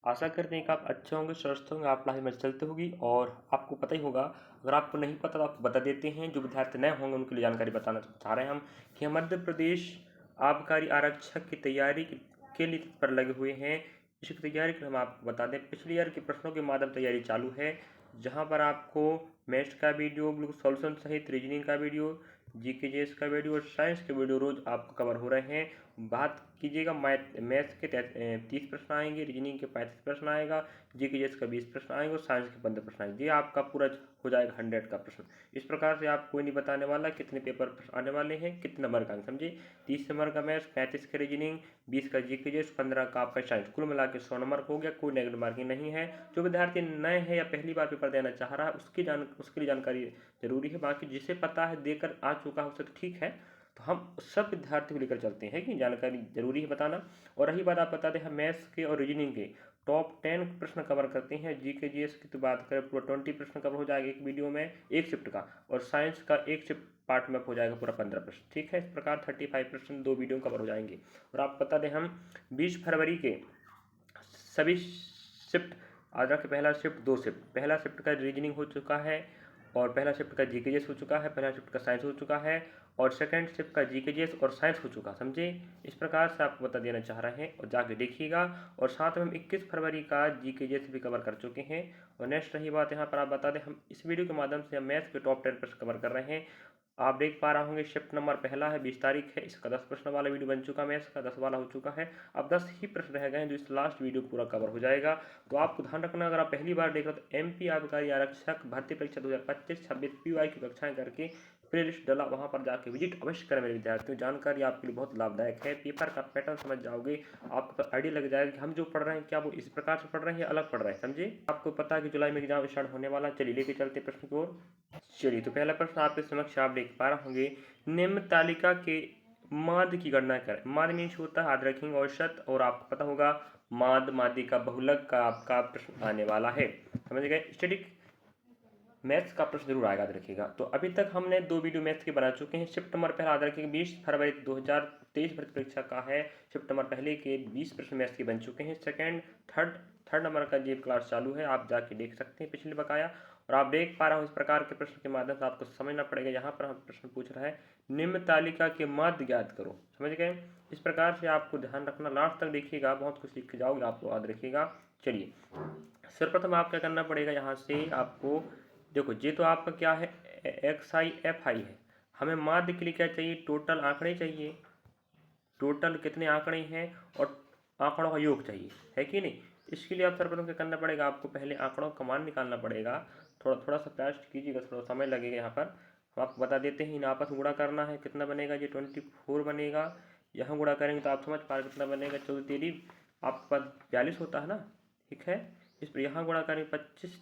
आशा करते हैं कि आप अच्छे होंगे, स्वस्थ होंगे, आप पढ़ाई में चलते होगी। और आपको पता ही होगा, अगर आपको नहीं पता तो आपको बता देते हैं। जो विद्यार्थी नए होंगे उनके लिए जानकारी बताना चाह रहे हैं हम कि मध्य प्रदेश आबकारी आरक्षक की तैयारी के लिए तत्पर लगे हुए हैं। इसकी तैयारी के लिए हम आपको बता दें, पिछले ईयर के प्रश्नों के माध्यम तैयारी चालू है, जहाँ पर आपको मैथ्स का वीडियो, बिल्कुल सॉल्यूशन सहित रीजनिंग का वीडियो, जीकेजीएस का वीडियो और साइंस के वीडियो रोज आपको कवर हो रहे हैं। बात कीजिएगा मैथ्स के 30 प्रश्न आएंगे, रीजनिंग के 35 प्रश्न आएगा, जीकेजीएस का 20 प्रश्न आएंगे और साइंस के 15 प्रश्न आएंगे। ये आपका पूरा हो जाएगा 100 का प्रश्न। इस प्रकार से आप कोई नहीं बताने वाला कितने पेपर आने वाले हैं, कितने नंबर का आएंगे, समझे। 30 नंबर का मैथ्स, 35 का रीजनिंग, 20 का जीकेजीएस, 15 का आपका साइंस, कुल मिला के 100 नंबर हो गया। कोई नेगेटिव मार्किंग नहीं है। जो विद्यार्थी नए हैं या पहली बार पेपर देना चाह रहा है उसके लिए जानकारी जरूरी है। बाकी जिसे पता है, देकर आ चुका हो सकता ठीक है, तो हम सब विद्यार्थी को लेकर चलते हैं कि जानकारी जरूरी है बताना। और रही बात, आप बता दें, हम मैथ्स के और रीजनिंग के टॉप 10 प्रश्न कवर करते हैं। जीकेजीएस की तो बात करें, पूरा 20 प्रश्न कवर हो जाएगा एक वीडियो में, एक शिफ्ट का। और साइंस का एक शिफ्ट पार्ट में हो जाएगा पूरा 15 प्रश्न, ठीक है। इस प्रकार 35 प्रश्न 2 वीडियो कवर हो जाएंगे। और आप बता दें, हम 20 फरवरी के सभी शिफ्ट, आज के पहला शिफ्ट, 2 शिफ्ट, पहला शिफ्ट का रीजनिंग हो चुका है और पहला शिफ्ट का जीकेजीएस हो चुका है, पहला शिफ्ट का साइंस हो चुका है और सेकंड शिफ्ट का जीकेजीएस और साइंस हो चुका, समझे। इस प्रकार से आपको बता देना चाह रहे हैं और जाके देखिएगा। और साथ में हम 21 फरवरी का जीकेजीएस भी कवर कर चुके हैं। और नेक्स्ट रही बात, यहाँ पर आप बता दें, हम इस वीडियो के माध्यम से हम मैथ्स के टॉप 10 प्रश्न कवर कर रहे हैं। आप देख पा रहे होंगे, शिफ्ट नंबर पहला है, 20 तारीख है, इसका 10 प्रश्न वाला वीडियो बन चुका है, मैथ्स का 10 वाला हो चुका है। अब 10 ही प्रश्न रह गए हैं, जो इस लास्ट वीडियो पूरा कवर हो जाएगा। तो आपको ध्यान रखना, अगर आप पहली बार देख रहे हो तो एमपी आबकारी आरक्षक भर्ती परीक्षा 2025-26 पीवाई की कक्षाएं करके प्ले लिस्ट डाला, वहां पर जाके विजिट अवश्य करें मेरे विद्यार्थियों। जानकारी आपके लिए बहुत लाभदायक है, पेपर का पैटर्न समझ जाओगे, आपको आइडिया लग जाएगा कि हम जो पढ़ रहे हैं क्या वो इस प्रकार से पढ़ रहे हैं या अलग पढ़ रहे हैं, समझे। आपको पता है कि जुलाई में एग्जाम स्टार्ट होने वाला। चलिए लेके चलते प्रश्न की ओर। चलिए, तो पहला प्रश्न आपके समक्ष आप देख पा रहे होंगे, निम्न तालिका के माध्य की गणना करें। माध्य मीन्स होता है, याद रखेंगे, औसत। और आपको पता होगा माध्य माध्य का बहुलक का आपका प्रश्न आने वाला है, समझ गए। स्टैटिक मैथ्स का प्रश्न जरूर आएगा, याद रखिएगा। तो अभी तक हमने 2 वीडियो मैथ्स के बना चुके हैं। शिफ्ट नंबर पहला याद रखिएगा, 20 फरवरी 2023 भर्ती परीक्षा का है। शिफ्ट नंबर पहले के 20 प्रश्न मैथ्स के बन चुके हैं। सेकंड थर्ड नंबर का ये क्लास चालू है, आप जाके देख सकते हैं पिछले बकाया। और आप देख पा रहे हो, इस प्रकार के प्रश्न के माध्यम से आपको समझना पड़ेगा। यहाँ पर हम प्रश्न पूछ रहा है, निम्न तालिका के माध्य ज्ञात करो, समझ गए। इस प्रकार से आपको ध्यान रखना, लास्ट तक देखिएगा, बहुत कुछ सीख जाओगे, आपको याद रखिएगा। चलिए, सर्वप्रथम आप क्या करना पड़ेगा, यहाँ से आपको देखो, ये तो आपका क्या है, एक्स आई एफ आई है। हमें माध्य के लिए क्या चाहिए, टोटल आंकड़े चाहिए। टोटल कितने आंकड़े हैं और आंकड़ों का योग चाहिए, है कि नहीं। इसके लिए आप सर्वप्रथम क्या करना पड़ेगा, आपको पहले आंकड़ों का मान निकालना पड़ेगा। थोड़ा सा प्रयास कीजिएगा, थोड़ा समय लगेगा। यहाँ पर हम आपको बता देते हैं, इन आपस में गुणा करना है, कितना बनेगा, ये 24 बनेगा। यहाँ गुणा करेंगे तो आप समझ पा रहे कितना बनेगा, 14 तेरी आपके पास 42 होता है ना, ठीक है। इस पर यहाँ गुणा करेंगे 25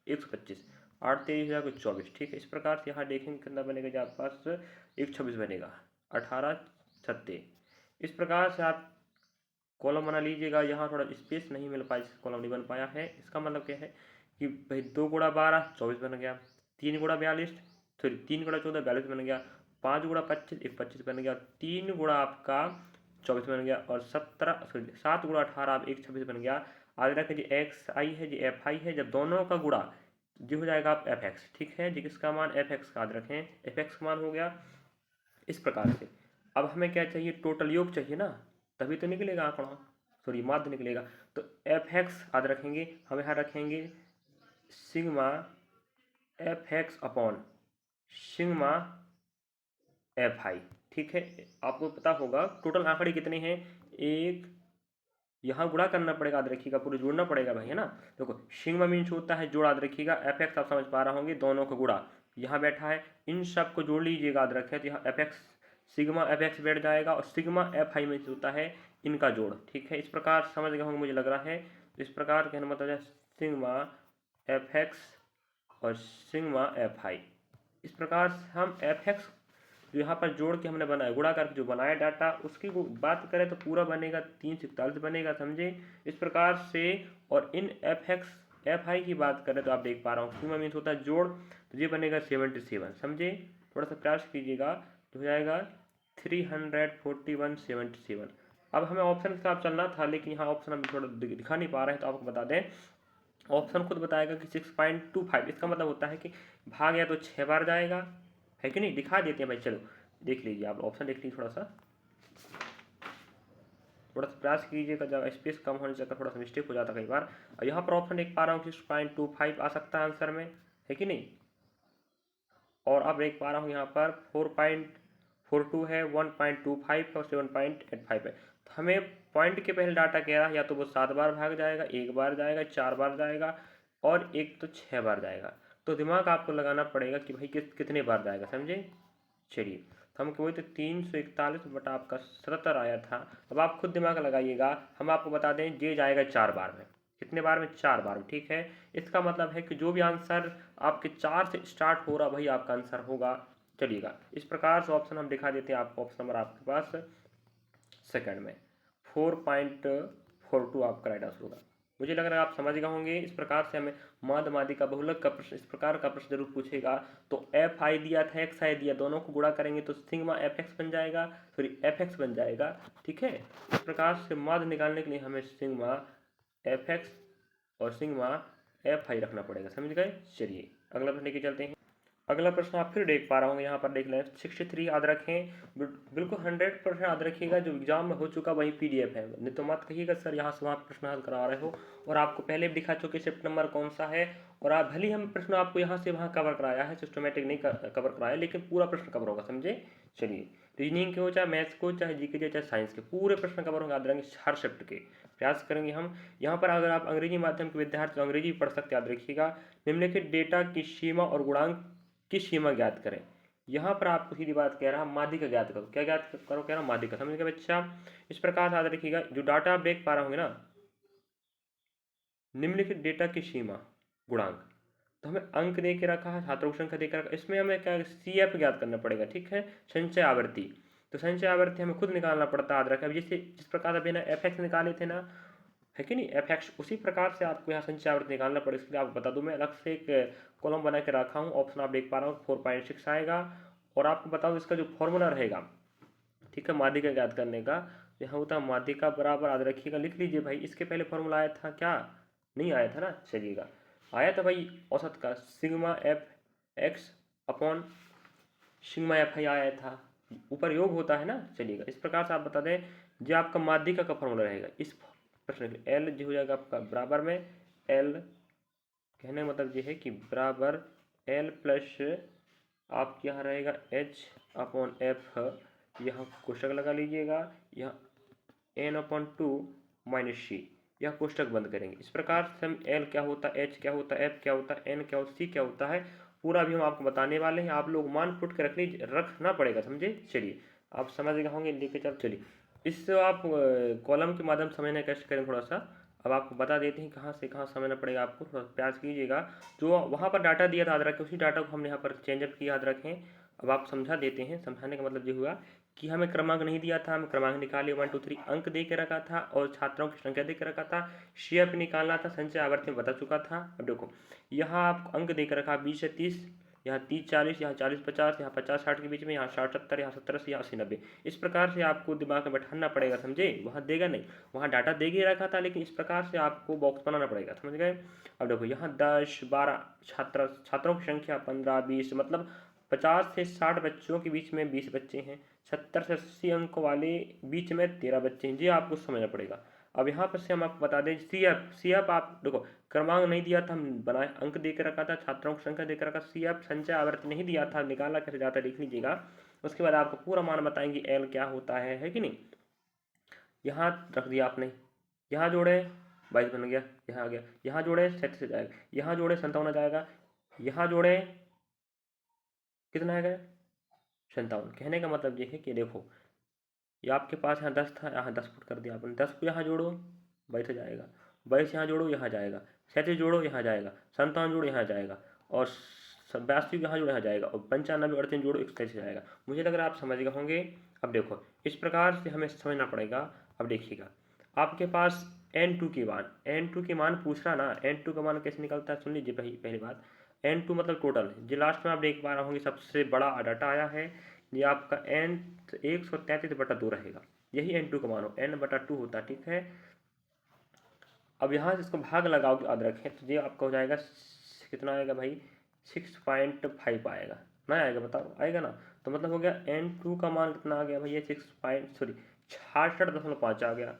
125, 8 तेईस हज़ार 24, ठीक है। इस प्रकार से यहाँ देखेंगे कितना बनेगा, जो आपके पास 126 बनेगा, 18 छत्ते। इस प्रकार से आप कॉलम बना लीजिएगा। यहाँ थोड़ा स्पेस नहीं मिल पाया, कॉलम नहीं बन पाया है। इसका मतलब क्या है कि भाई 2 गुणा 12 24 बन गया, 3 गुणा 42 सॉरी 3 गुणा 14 42 बन गया, 5 गुणा 25 125 बन गया, 3 गुणा आपका 24 बन गया और 7 गुणा 18 आप 126 बन गया। आज रखें जी एक्स आई है, जी एफ आई है, जब दोनों का गुणा जो हो जाएगा आप एफ एक्स, ठीक है जी। किसका मान, एफ एक्स का, याद रखें एफ एक्स का मान हो गया। इस प्रकार से अब हमें क्या चाहिए, टोटल योग चाहिए ना, तभी तो निकलेगा आंकड़ा, सॉरी माध्य निकलेगा। तो एफ एक्स याद रखेंगे, हम यहाँ रखेंगे sigma F x upon sigma F I, ठीक है। आपको पता होगा टोटल आंकड़े कितने हैं, एक, यहाँ गुणा करना पड़ेगा, याद रखिएगा, पूरे जोड़ना पड़ेगा भाई, है ना। देखो सिग्मा मीन्स होता है जोड़, याद रखिएगा। एफ एक्स आप समझ पा रहे होंगे, दोनों का गुणा यहाँ बैठा है, इन सब को जोड़ लीजिएगा, याद रखें। तो यहाँ F x sigma F x बैठ जाएगा और सिग्मा एफ आई मीन्स होता है इनका जोड़, ठीक है। इस प्रकार समझ गए होंगे मुझे लग रहा है। इस प्रकार कहने मतलब है सिग्मा एफ एक्स और सिग्मा एफ आई। इस प्रकार से हम एफ एक्स जो यहाँ पर जोड़ के हमने बनाया, गुणा करके जो बनाया डाटा, उसकी बात करें तो पूरा बनेगा 341 बनेगा, समझे। इस प्रकार से और in F x F I की बात करें तो आप देख पा रहा हूँ सिग्मा मीन्स होता है जोड़, तो ये बनेगा 77, समझे। थोड़ा सा प्रयास कीजिएगा तो हो जाएगा 341 77। अब हमें ऑप्शन के साथ चलना था, लेकिन यहाँ ऑप्शन हम थोड़ा दिखा नहीं पा रहे हैं, तो आपको बता दें ऑप्शन खुद बताएगा कि 6.25। इसका मतलब होता है कि भाग या तो 6 बार जाएगा, है कि नहीं। दिखा देते हैं भाई, चलो देख लीजिए, आप ऑप्शन देख लीजिए, थोड़ा सा प्रयास कीजिएगा, जब स्पेस कम होने से थोड़ा सा मिस्टेक हो जाता कई बार। और यहाँ पर ऑप्शन देख पा रहा हूँ 6.25 आ सकता है आंसर में, है कि नहीं। और अब देख पा रहा हूँ यहाँ पर 4.42 है, 1.25 है और 7.85 है। तो हमें पॉइंट के पहले डाटा कह रहा है या तो वो 7 बार भाग जाएगा, 1 बार जाएगा, 4 बार जाएगा और एक तो 6 बार जाएगा। तो दिमाग आपको लगाना पड़ेगा कि भाई कितने बार जाएगा, समझे। चलिए, तो हम वही तो 341 बटा आपका 77 आया था। अब आप खुद दिमाग लगाइएगा, हम आपको बता दें ये जाएगा 4 बार में। कितने बार में? 4 बार में, ठीक है। इसका मतलब है कि जो भी आंसर आपके 4 से स्टार्ट हो रहा वही आपका आंसर होगा। चलिएगा, इस प्रकार से ऑप्शन हम दिखा देते हैं आपको। ऑप्शन नंबर आपके पास सेकंड में 4.42 आपका राइट आंसर होगा। मुझे लग रहा है आप समझ गए होंगे। इस प्रकार से हमें माद मादी का बहुलक का प्रश्न इस प्रकार का प्रश्न जरूर पूछेगा। तो एफ आई दिया था, एक्स आई दिया, दोनों को गुणा करेंगे तो सिग्मा एफ एक्स बन जाएगा, सॉरी एफ एक्स बन जाएगा, ठीक है। इस प्रकार से माद निकालने के लिए हमें सिग्मा एफ एक्स और सिग्मा एफ आई रखना पड़ेगा, समझ गए। चलिए अगला प्रश्न लेके चलते हैं। अगला प्रश्न आप फिर देख पा रहा हूँ, यहाँ पर देख लें 63 याद रखें, बिल्कुल 100% याद रखिएगा। जो एग्जाम में हो चुका वही पीडीएफ है, नहीं तो मत कहिएगा सर यहाँ से वहाँ प्रश्न हल करा रहे हो। और आपको पहले भी दिखा चुके शिफ्ट नंबर कौन सा है, और आप भले हम प्रश्न आपको यहाँ से वहाँ कवर कराया है, सिस्टमेटिक नहीं कवर कराया, लेकिन पूरा प्रश्न कवर होगा, समझे। चलिए, रीजनिंग के हो, चाहे मैथ्स को, चाहे जीके के, चाहे साइंस के, पूरे प्रश्न कवर होंगे, याद रहेंगे हर शिफ्ट के। प्रयास करेंगे हम। यहाँ पर अगर आप अंग्रेजी माध्यम के विद्यार्थी तो अंग्रेजी पढ़ सकते, याद रखिएगा। निम्नलिखित डेटा की सीमा और गुणांक की सीमा ज्ञात करें। यहाँ पर आपको सीधी बात कह रहा, माध्यिका ज्ञात करो। क्या ज्ञात करो कह रहा, माध्यिका, समझ गए बच्चा। इस प्रकार से याद रखिएगा, जो डाटा आप देख पा रहे होंगे ना, निम्नलिखित डेटा की सीमा गुणांक, तो हमें अंक दे के रखा है, छात्रों की संख्या दे के रखा, इसमें हमें क्या सी एफ ज्ञात करना पड़ेगा, ठीक है। संचय आवृत्ति, तो संचय आवृत्ति हमें खुद निकालना पड़ता है, याद रखा। जैसे जिस प्रकार अभी ना एफ एक्स निकाले थे ना, है कि नहीं, एफ एक्स, उसी प्रकार से आपको यहाँ संचय आवृत्ति निकालना पड़ेगा। इसके लिए आपको बता दूं, मैं अलग से एक कॉलम बना के रखा हूँ। ऑप्शन आप देख पा रहा हूँ 4.6 आएगा। और आपको बताऊँ इसका जो फॉर्मूला रहेगा, ठीक है, माध्यिका ज्ञात करने का, यहाँ होता है माध्यिका बराबर, याद रखिएगा, लिख लीजिए भाई। इसके पहले फॉर्मूला आया था क्या? नहीं आया था ना। चलिएगा, आया था भाई औसत का, sigma F x upon sigma F I आया था, ऊपर योग होता है ना। चलिएगा, इस प्रकार से आप बता दें, जो आपका माध्यिका का फॉर्मूला रहेगा इस प्रश्न के, एल जो हो जाएगा आपका बराबर में एल, कहने का मतलब ये है कि बराबर एल प्लस आपके यहाँ रहेगा एच अपॉन एफ, यहाँ कोष्टक लगा लीजिएगा, यहाँ एन अपॉन 2 माइनस सी, यह कोष्टक बंद करेंगे। इस प्रकार से हम एल क्या होता है, एच क्या होता है, एफ क्या होता है, एन क्या होता है, सी क्या होता है, पूरा भी हम आपको बताने वाले हैं। आप लोग मान फुट के रखना पड़ेगा, समझे। चलिए, आप समझ गए होंगे, लेके चल। चलिए, इससे आप कॉलम के माध्यम समझने का कष्ट करें थोड़ा सा। अब आपको बता देते हैं कहाँ से कहाँ समझना पड़ेगा आपको, थोड़ा प्रयास कीजिएगा। जो वहाँ पर डाटा दिया था याद रखें, उसी डाटा को हमने यहाँ पर चेंजअप किया, याद रखें। अब आप समझा देते हैं। समझाने का मतलब ये हुआ कि हमें क्रमांक नहीं दिया था, हमें क्रमांक निकाले 1 2 3 अंक दे के रखा था और छात्रों की संख्या दे के रखा था। शेप निकालना था, संचय आवर्ती में बता चुका था। अब देखो, यहाँ आपको अंक दे के रखा 20 से 30, यहाँ 30 40, यहाँ 40 50, यहाँ 50 60 के बीच में, यहाँ 60 70, यहाँ 70 80, यहाँ 80 90। इस प्रकार से आपको दिमाग में बैठाना पड़ेगा, समझे। वहाँ देगा नहीं, वहाँ डाटा दे के रखा था, लेकिन इस प्रकार से आपको बॉक्स बनाना पड़ेगा, समझ गए। अब देखो, यहाँ 10 12 छात्रों की संख्या 15 20, मतलब 50 से 60 बच्चों के बीच में 20 बच्चे हैं, 70 से 80 अंक वाले बीच में 13 बच्चे हैं। जी आपको समझना पड़ेगा। अब यहाँ पर से हम आपको बता दें, सी एफ आप देखो, क्रमांक नहीं दिया था, हम बनाए, अंक दे के रखा था, छात्रों की संख्या देकर रखा। सी एफ संचय आवर्त नहीं दिया था, निकाला कैसे जाता है देख लीजिएगा। उसके बाद आपको पूरा मान बताएंगे एल क्या होता है कि नहीं। यहाँ रख दिया आपने, यहाँ जोड़े 22 बन गया, यहाँ आ गया, यहाँ जोड़े 37 जाएगा, यहाँ जोड़े 57 आ जाएगा, यहाँ जोड़े कितना आएगा 57। कहने का मतलब ये है कि देखो, ये आपके पास यहाँ 10 था, यहाँ 10 फुट कर दिया आपने, 10 को यहाँ जोड़ो 22 हो जाएगा, 22 यहाँ जोड़ो यहाँ जाएगा, 37 जोड़ो यहाँ जाएगा, 57 जोड़ो यहाँ जाएगा, और 82 यहाँ जोड़ो यहाँ जाएगा, और 95 38 जोड़ो 143 जाएगा। मुझे लग रहा है आप समझ गए होंगे। अब देखो, इस प्रकार से हमें समझना पड़ेगा। अब देखिएगा, आपके पास N2 के मान, N2 के मान पूछ रहा ना, N2 का मान कैसे निकलता है सुन लीजिए। पहली बात, N2 मतलब टोटल, जो लास्ट में आप देख पा रहे होंगे सबसे बड़ा डाटा आया है, ये आपका N 133/2 रहेगा, यही n2 का मान हो, n/2 होता है, ठीक है। अब यहाँ से इसको भाग लगाओगे, याद रखें, तो ये आपका हो जाएगा कितना आएगा भाई, 6.5 आएगा ना, आएगा बताओ, आएगा ना। तो मतलब हो गया n2 का मान कितना आ गया भैया, 66.5 आ गया।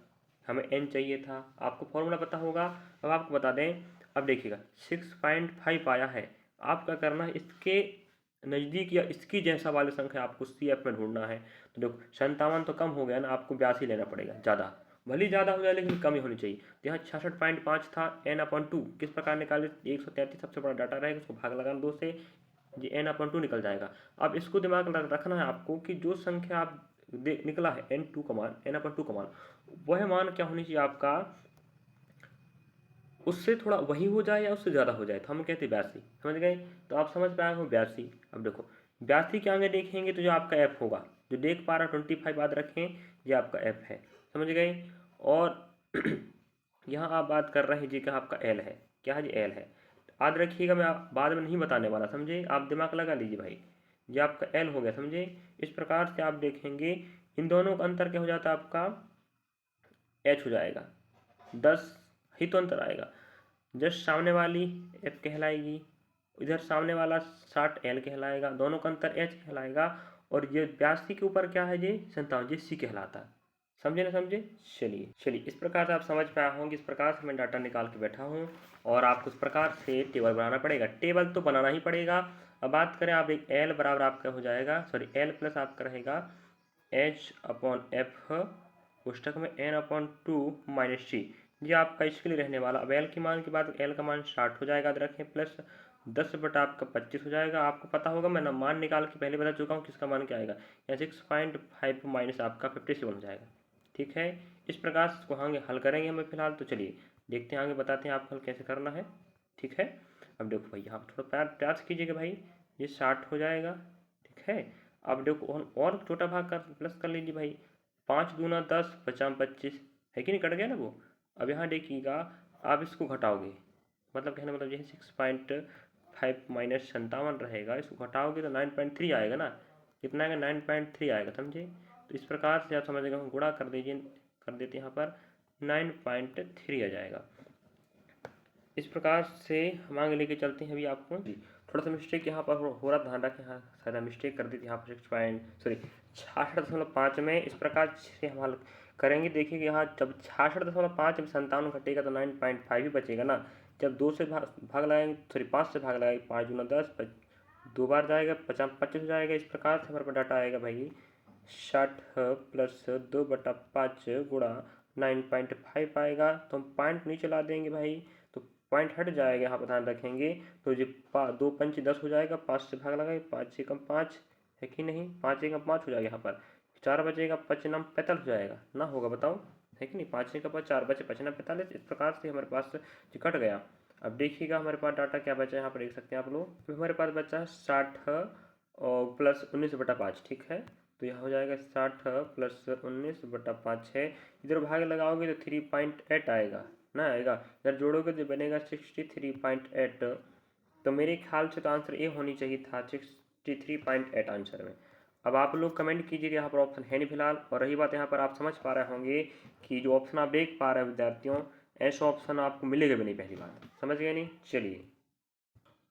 हमें n चाहिए था, आपको फॉर्मूला पता होगा। अब आपको बता दें, अब देखिएगा 6.5 आया है, आप क्या करना है, इसके नज़दीक या इसकी जैसा वाली संख्या आपको CF में ढूंढना है। तो देखो 57 तो कम हो गया ना, आपको 82 लेना पड़ेगा, ज़्यादा, भले ज़्यादा हो जाए लेकिन कम ही होनी चाहिए। तो यहाँ 66.5 था, n/2 किस प्रकार निकाले, 133 सबसे बड़ा डाटा रहेगा, उसको भाग लगाना 2 से, ये n/2 निकल जाएगा। अब इसको दिमाग में रखना है आपको कि जो संख्या आप निकला है n2 का मान, n/2 का मान, वह मान क्या होनी चाहिए आपका, उससे थोड़ा वही हो जाए या उससे ज़्यादा हो जाए, तो हम कहते हैं 82, समझ गए। तो आप समझ पाए हो 82। अब देखो 82 के आगे देखेंगे तो जो आपका f होगा, जो देख पा रहा 25 याद रखें, ये आपका f है, समझ गए। और यहाँ आप बात कर रहे हैं जी का आपका l है, क्या है जी, l है, याद रखिएगा, मैं आप बाद में नहीं बताने वाला, समझे, आप दिमाग लगा लीजिए भाई। ये आपका l हो गया, समझे। इस प्रकार से आप देखेंगे इन दोनों का अंतर क्या हो जाता है, आपका h हो जाएगा, 10 ही तो अंतर आएगा। जस्ट सामने वाली f कहलाएगी, इधर सामने वाला 60 l कहलाएगा, दोनों का अंतर h कहलाएगा। और ये 82 के ऊपर क्या है, ये 57, ये c कहलाता है, समझे ना, समझे। चलिए इस प्रकार से आप समझ पाया होंगे। इस प्रकार से मैं डाटा निकाल के बैठा हूँ और आपको इस प्रकार से टेबल बनाना पड़ेगा, टेबल तो बनाना ही पड़ेगा। अब बात करें, आप एक l बराबर आपका हो जाएगा, सॉरी l प्लस आपका रहेगा h/f पुस्तक में n/2 - c, ये आपका इसके लिए रहने वाला। अब l के मान के बाद l का मान 60 हो जाएगा, याद रखें, प्लस 10 बटा आपका 25 हो जाएगा। आपको पता होगा, मैं मान निकाल के पहले बता चुका हूँ किसका मान क्या आएगा, या 6.5 माइनस आपका 57 हो जाएगा, ठीक है। इस प्रकार से इसको आगे हल करेंगे हमें फिलहाल, तो चलिए देखते हैं, आगे बताते हैं आपको हल कैसे करना है, ठीक है। अब देखो भाई, यहाँ पर थोड़ा प्रयास कीजिएगा भाई, ये 60 हो जाएगा, ठीक है। अब देखो और छोटा भाग कर प्लस कर लीजिए भाई, 5 दूना 10, 50 25 है कि नहीं, कट गया ना वो। अब यहाँ देखिएगा, आप इसको घटाओगे, मतलब कहने मतलब यह 6.5 माइनस 57 रहेगा, इसको घटाओगे तो 9.3 आएगा ना, कितना आएगा, 9.3 आएगा, समझे। तो इस प्रकार से आप समझेगा, गुणा कर दीजिए, कर देते हैं यहाँ पर 9.3 आ जाएगा। इस प्रकार से हम आगे लेके चलते हैं। अभी आपको थोड़ा सा मिस्टेक यहाँ पर हो रहा, ध्यान रखें, यहाँ सारा मिस्टेक कर दी थी यहाँ पर 66.5 में। इस प्रकार से हम हल करेंगे, देखिए कि यहाँ जब 66.5 में 57 घटेगा तो 9.5 ही बचेगा ना। जब 2 से भाग लगाएंगे, सॉरी 5 से भाग लगाएंगे, 5 दूना 10, 2 बार जाएगा, 50 25 हो जाएगा। इस प्रकार से हमारे पास डाटा आएगा भाई 60 प्लस 2/5 गुणा 9.5 आएगा। तो हम पॉइंट नीचे ला देंगे भाई, तो पॉइंट हट जाएगा, यहाँ पर ध्यान रखेंगे। तो ये 2 पंच 10 हो जाएगा, 5 से भाग लगाए, 5 से कम 5 है कि नहीं, 5 से कम 5 हो जाएगा, यहाँ पर 4 बचेगा, 5 9 45 हो जाएगा ना, होगा बताओ, है कि नहीं। 5 से कम 4 बचे, 5 9 45। इस प्रकार से हमारे पास ये कट गया। अब देखिएगा हमारे पास डाटा क्या बचा है, यहाँ पर देख सकते हैं आप लोग, तो हमारे पास बचा है 60 और प्लस 19/5, ठीक है। तो यहाँ हो जाएगा 60 प्लस 19/5 है, इधर भाग लगाओगे तो 3.8 आएगा ना, आएगा, इधर जोड़ोगे तो बनेगा 63.8। तो मेरे ख्याल से तो आंसर ए होनी चाहिए था, 63.8 आंसर में। अब आप लोग कमेंट कीजिएगा, यहाँ पर ऑप्शन है नहीं फिलहाल। और रही बात, यहाँ पर आप समझ पा रहे होंगे कि जो ऑप्शन आप देख पा रहे हैं विद्यार्थियों, ऐसा ऑप्शन आपको मिलेगा भी नहीं, पहली बात, समझ गए नहीं। चलिए,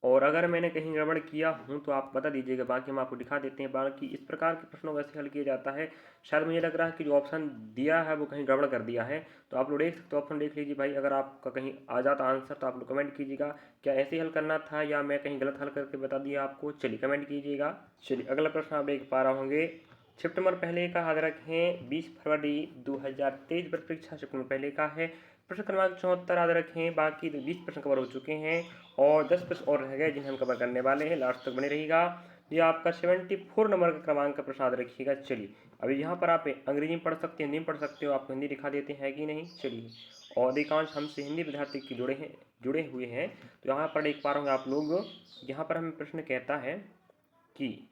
और अगर मैंने कहीं गड़बड़ किया हूँ तो आप बता दीजिएगा, बाकी हम आपको दिखा देते हैं। बाकी इस प्रकार के प्रश्नों को ऐसे हल किया जाता है। शायद मुझे लग रहा है कि जो ऑप्शन दिया है वो कहीं गड़बड़ कर दिया है, तो आप लोग देख सकते हो, ऑप्शन देख लीजिए भाई। अगर आपका कहीं आ जाता आंसर तो आप लोग कमेंट कीजिएगा, क्या ऐसे हल करना था या मैं कहीं गलत हल करके बता दिया आपको। चलिए कमेंट कीजिएगा। चलिए अगला प्रश्न आप देख पा रहे होंगे, शिफ्ट नंबर पहले का याद रखें, 20 फरवरी 2023 पर परीक्षा शिफ्ट नंबर पहले का है। प्रश्न क्रमांक 74 याद रखें। बाकी 20 प्रश्न कवर हो चुके हैं और 10 प्रश्न और रह गए जिन्हें हम कवर करने वाले हैं, लास्ट तक बने रहिएगा। ये आपका 74 नंबर का क्रमांक का प्रश्न याद रखिएगा। चलिए अभी यहाँ पर आप अंग्रेजी में पढ़ सकते हैं, हिंदी में पढ़ सकते हो, आपको हिंदी दिखा देते हैं कि नहीं। चलिए, और अधिकांश हमसे हिंदी विद्यार्थी की जुड़े हुए हैं, तो यहाँ पर देख पा रहे होंगे आप लोग। यहाँ पर हमें प्रश्न कहता है कि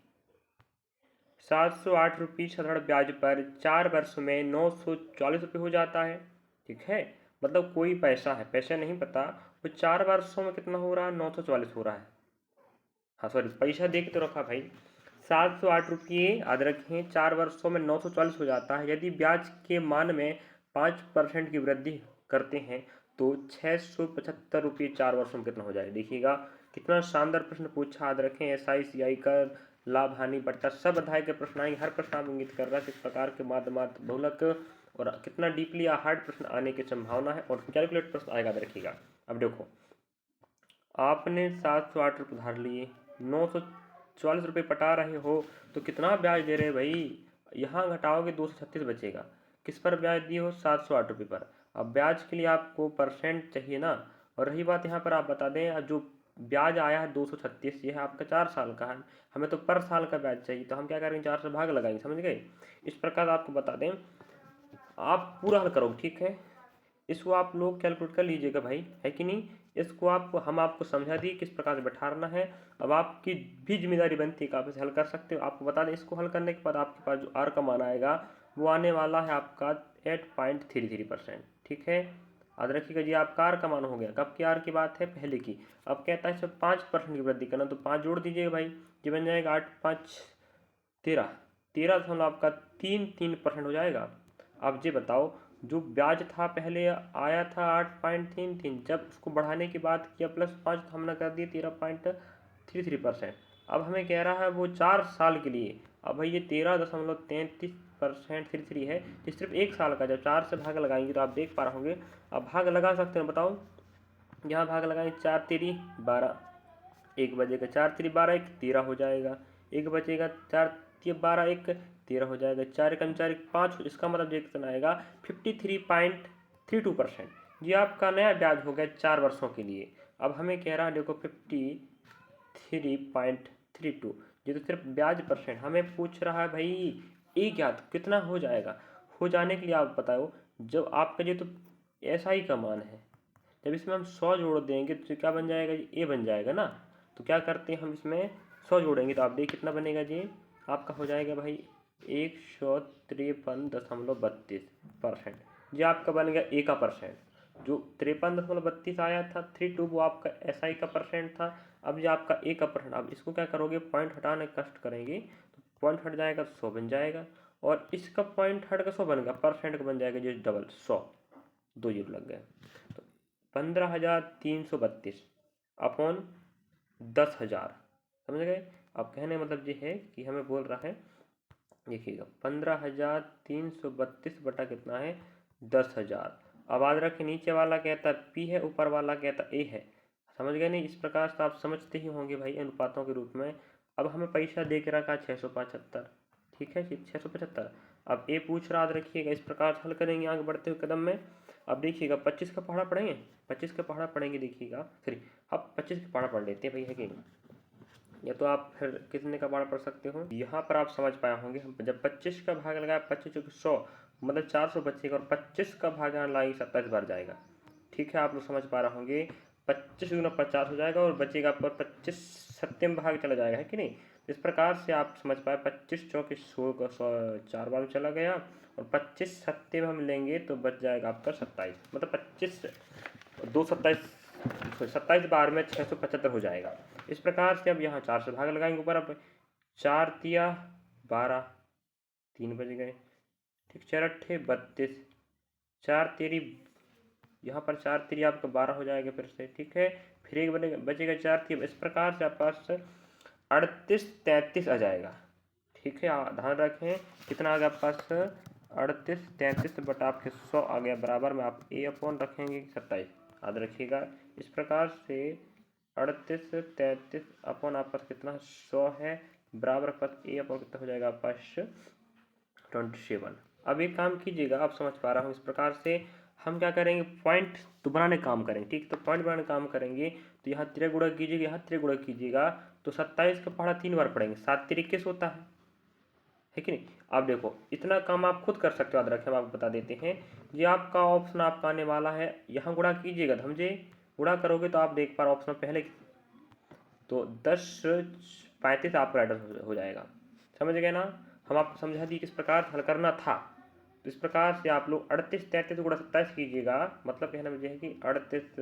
708 रुपये साधारण ब्याज पर 4 वर्ष में 940 रुपये हो जाता है, ठीक है। मतलब कोई पैसा है, पैसा नहीं पता, वो 4 वर्षों में कितना हो रहा है, 940 हो रहा है। हाँ सॉरी, पैसा देख के तो रखा भाई। 708 रुपये याद रखें 4 वर्षों में 940 हो जाता है। यदि ब्याज के मान में 5% की वृद्धि करते हैं तो 675 रुपये 4 वर्षों में कितना हो जाएगा। देखिएगा कितना शानदार प्रश्न पूछा। याद रखें SI CI का लाभ हानि बट्टा सब अध्याय के प्रश्न आएंगे। हर प्रश्न आप इंगित कर रहा है किस प्रकार के माध्यमात बहुलक और कितना डीपली या हार्ड प्रश्न आने की संभावना है और कैलकुलेट प्रश्न आएगा। रखिएगा अब देखो आपने 708 रुपये उधार लिए, 944 रुपये पटा रहे हो तो कितना ब्याज दे रहे भाई। यहाँ घटाओगे 236 बचेगा। किस पर ब्याज दिए हो 708 रुपये पर। अब ब्याज के लिए आपको परसेंट चाहिए ना। और रही बात यहाँ पर आप बता दें जो ब्याज आया है 236 ये है आपका 4 साल का है। हमें तो पर साल का ब्याज चाहिए तो हम क्या करेंगे 4 से भाग लगाएंगे। समझ गए। इस प्रकार आपको बता दें आप पूरा हल करो ठीक है। इसको आप लोग कैलकुलेट कर लीजिएगा भाई है कि नहीं। इसको हम आपको समझा दिए किस प्रकार से बैठाना है। अब आपकी भी जिम्मेदारी बनती है कि आप इसे हल कर सकते हो। आपको बता दें इसको हल करने के बाद आपके पास जो आर का मान आएगा वो आने वाला है आपका 8.33%। ठीक है याद रखिएगा जी आपका आर का मान हो गया। कब की आर की बात है पहले की। अब कहता है इसमें 5% की वृद्धि करना तो 5 जोड़ दीजिएगा भाई। ये बन जाएगा 8 5 13 13 आपका 3% हो जाएगा। अब ये बताओ जो ब्याज था पहले आया था 8.33 जब उसको बढ़ाने की बात किया +5 तो हमने कर दिया 13.33%। अब हमें कह रहा है वो 4 साल के लिए। अब भाई ये 13.33% 33 है ये सिर्फ 1 साल का। जब 4 से भाग लगाएंगे तो आप देख पा रहे होंगे। अब भाग लगा सकते हैं बताओ। यहाँ भाग लगाएंगे 4 तेरी 12 1 बचेगा 4 तेरी 12 1 13 हो जाएगा। 1 बचेगा 4 3 12 1 13 हो जाएगा। 4 कम 4 5 इसका मतलब ये कितना आएगा 53.32%। ये आपका नया ब्याज हो गया 4 वर्षों के लिए। अब हमें कह रहा है देखो 53.32 ये तो सिर्फ ब्याज परसेंट हमें पूछ रहा है भाई। एक ज्ञात कितना हो जाएगा। हो जाने के लिए आप बताओ जब आपका ये तो SI का मान है जब इसमें हम 100 जोड़ देंगे तो क्या बन जाएगा ये बन जाएगा ना। तो क्या करते हैं हम इसमें 100 जोड़ेंगे तो आप देखिए कितना बनेगा जी आपका हो जाएगा भाई 153.32%। ये आपका बन गया ए का परसेंट। जो 53.32 आया था 32 वो आपका SI का परसेंट था। अब ये आपका ए का परसेंट। अब इसको क्या करोगे पॉइंट हटाने का कष्ट करेंगे तो पॉइंट हट जाएगा 100 बन जाएगा। और इसका पॉइंट हट का 100 बन गया परसेंट का बन जाएगा ये डबल 100 2 जीरो लग गए। 15,332 अपॉन 10,000 समझ गए। अब कहने मतलब ये है कि हमें बोल रहा है देखिएगा 15,332 बटा कितना है 10,000। अब याद रखें नीचे वाला कहता P है ऊपर वाला कहता A है। समझ गए नहीं। इस प्रकार से आप समझते ही होंगे भाई अनुपातों के रूप में। अब हमें पैसा दे के रखा 675 ठीक है 675। अब ए पूछ रहा याद रखिएगा। इस प्रकार से हल करेंगे आगे बढ़ते हुए कदम में। अब देखिएगा 25 का पहाड़ा पढ़ेंगे 25 का पहाड़ा पढ़ेंगे देखिएगा सॉरी अब 25 का पहाड़ा पढ़ लेते हैं भाई है कि नहीं। या तो आप फिर कितने का पहाड़ा पढ़ सकते हो यहाँ पर आप समझ पाए होंगे। जब 25 का भाग लगाया 25 चौके 100 मतलब 400 बचेगा और 25 का भाग यहाँ लाएंगे 27 बार जाएगा। ठीक है आप लोग समझ पा रहे होंगे 25 गुना 50 हो जाएगा और बचेगा पर 25 सत्यम भाग चला जाएगा है कि नहीं। इस प्रकार से आप समझ पाए 25 चौके 100 का 4 बार में चला गया और 25 सत्ते में हम लेंगे तो बच जाएगा आपका 27 मतलब 25 2 27 बार में 675 हो जाएगा। इस प्रकार से अब यहाँ 4 से भाग लगाएंगे ऊपर। अब 4 तिया 12 3 बज गए ठीक 4 अट्ठे 32 4 तेरी यहाँ पर 4 तिरी आपका 12 हो जाएगा फिर से ठीक है। फिर एक बचेगा 4 तिया। इस प्रकार से आपके पास 38 33 आ जाएगा। ठीक है ध्यान रखें कितना आ गया आपके पास 38 33 बटा आपके 100 आ गया बराबर में आप ए अपॉन रखेंगे 27 याद रखिएगा। इस प्रकार से 38 33 अपॉन आपके पास कितना 100 है बराबर पास ए अपॉन कितना हो जाएगा आपके पास 27। अब एक काम कीजिएगा आप समझ पा रहा हूँ। इस प्रकार से हम क्या करेंगे पॉइंट तो बनाने काम करेंगे ठीक। तो पॉइंट बनाने काम करेंगे तो यहाँ 3 गुणा कीजिएगा यहाँ 3 गुणा कीजिएगा तो 27 का पहाड़ा 3 बार पढ़ेंगे 7 3 21 होता है कि नहीं। आप देखो इतना काम आप खुद कर सकते हो। याद रखें हम आपको बता देते हैं ये आपका ऑप्शन आपका आने वाला है। यहाँ गुणा कीजिएगा समझे गुणा करोगे तो आप देख पा रहे ऑप्शन पहले तो 10 35 आपका राइट हो जाएगा। समझ गए ना। हम आपको समझा दिए किस प्रकार हल करना था। तो इस प्रकार से आप लोग 38 33 गुणा 27 कीजिएगा मतलब कहना मुझे है कि 38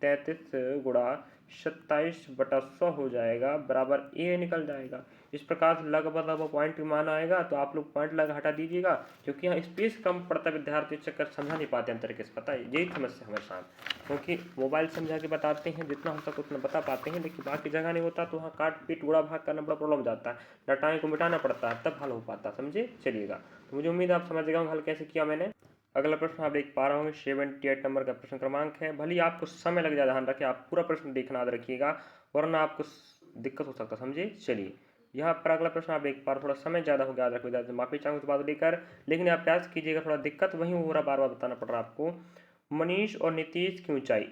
33 गुणा 27/100 हो जाएगा बराबर ए निकल जाएगा। इस प्रकार से लगभग लगभग पॉइंट मान आएगा, तो आप लोग पॉइंट लगा हटा दीजिएगा, क्योंकि यहाँ स्पेस कम पड़ता है, विद्यार्थी चक्कर समझा नहीं पाते हैं तरीके से, पता है यही समस्या हमारे साथ, क्योंकि मोबाइल समझा के बताते हैं जितना हो सके उतना बता पाते हैं, लेकिन बाकी जगह नहीं होता, तो वहाँ काट पीट उड़ा भाग करना बड़ा प्रॉब्लम हो जाता है, डाटाएँ को मिटाना पड़ता है, तब हल हो पाता, समझे। चलिएगा, तो मुझे उम्मीद है आप समझ गए हल कैसे किया मैंने। अगला प्रश्न आप देख पा रहे होंगे 78 नंबर का प्रश्न क्रमांक है। भले ही आपको समय लग जाए, ध्यान रखें आप पूरा प्रश्न देखना याद रखिएगा, वरना आपको दिक्कत हो सकता, समझे। चलिए, यहाँ पर अगला प्रश्न आप देख पा रहे, थोड़ा समय ज़्यादा हो गया, याद रखिएगा, माफी चाहूँगा इस बात लेकर, लेकिन आप प्रयास कीजिएगा, थोड़ा दिक्कत वहीं हो रहा, बार बार बताना पड़ रहा आपको। मनीष और नीतीश की ऊंचाई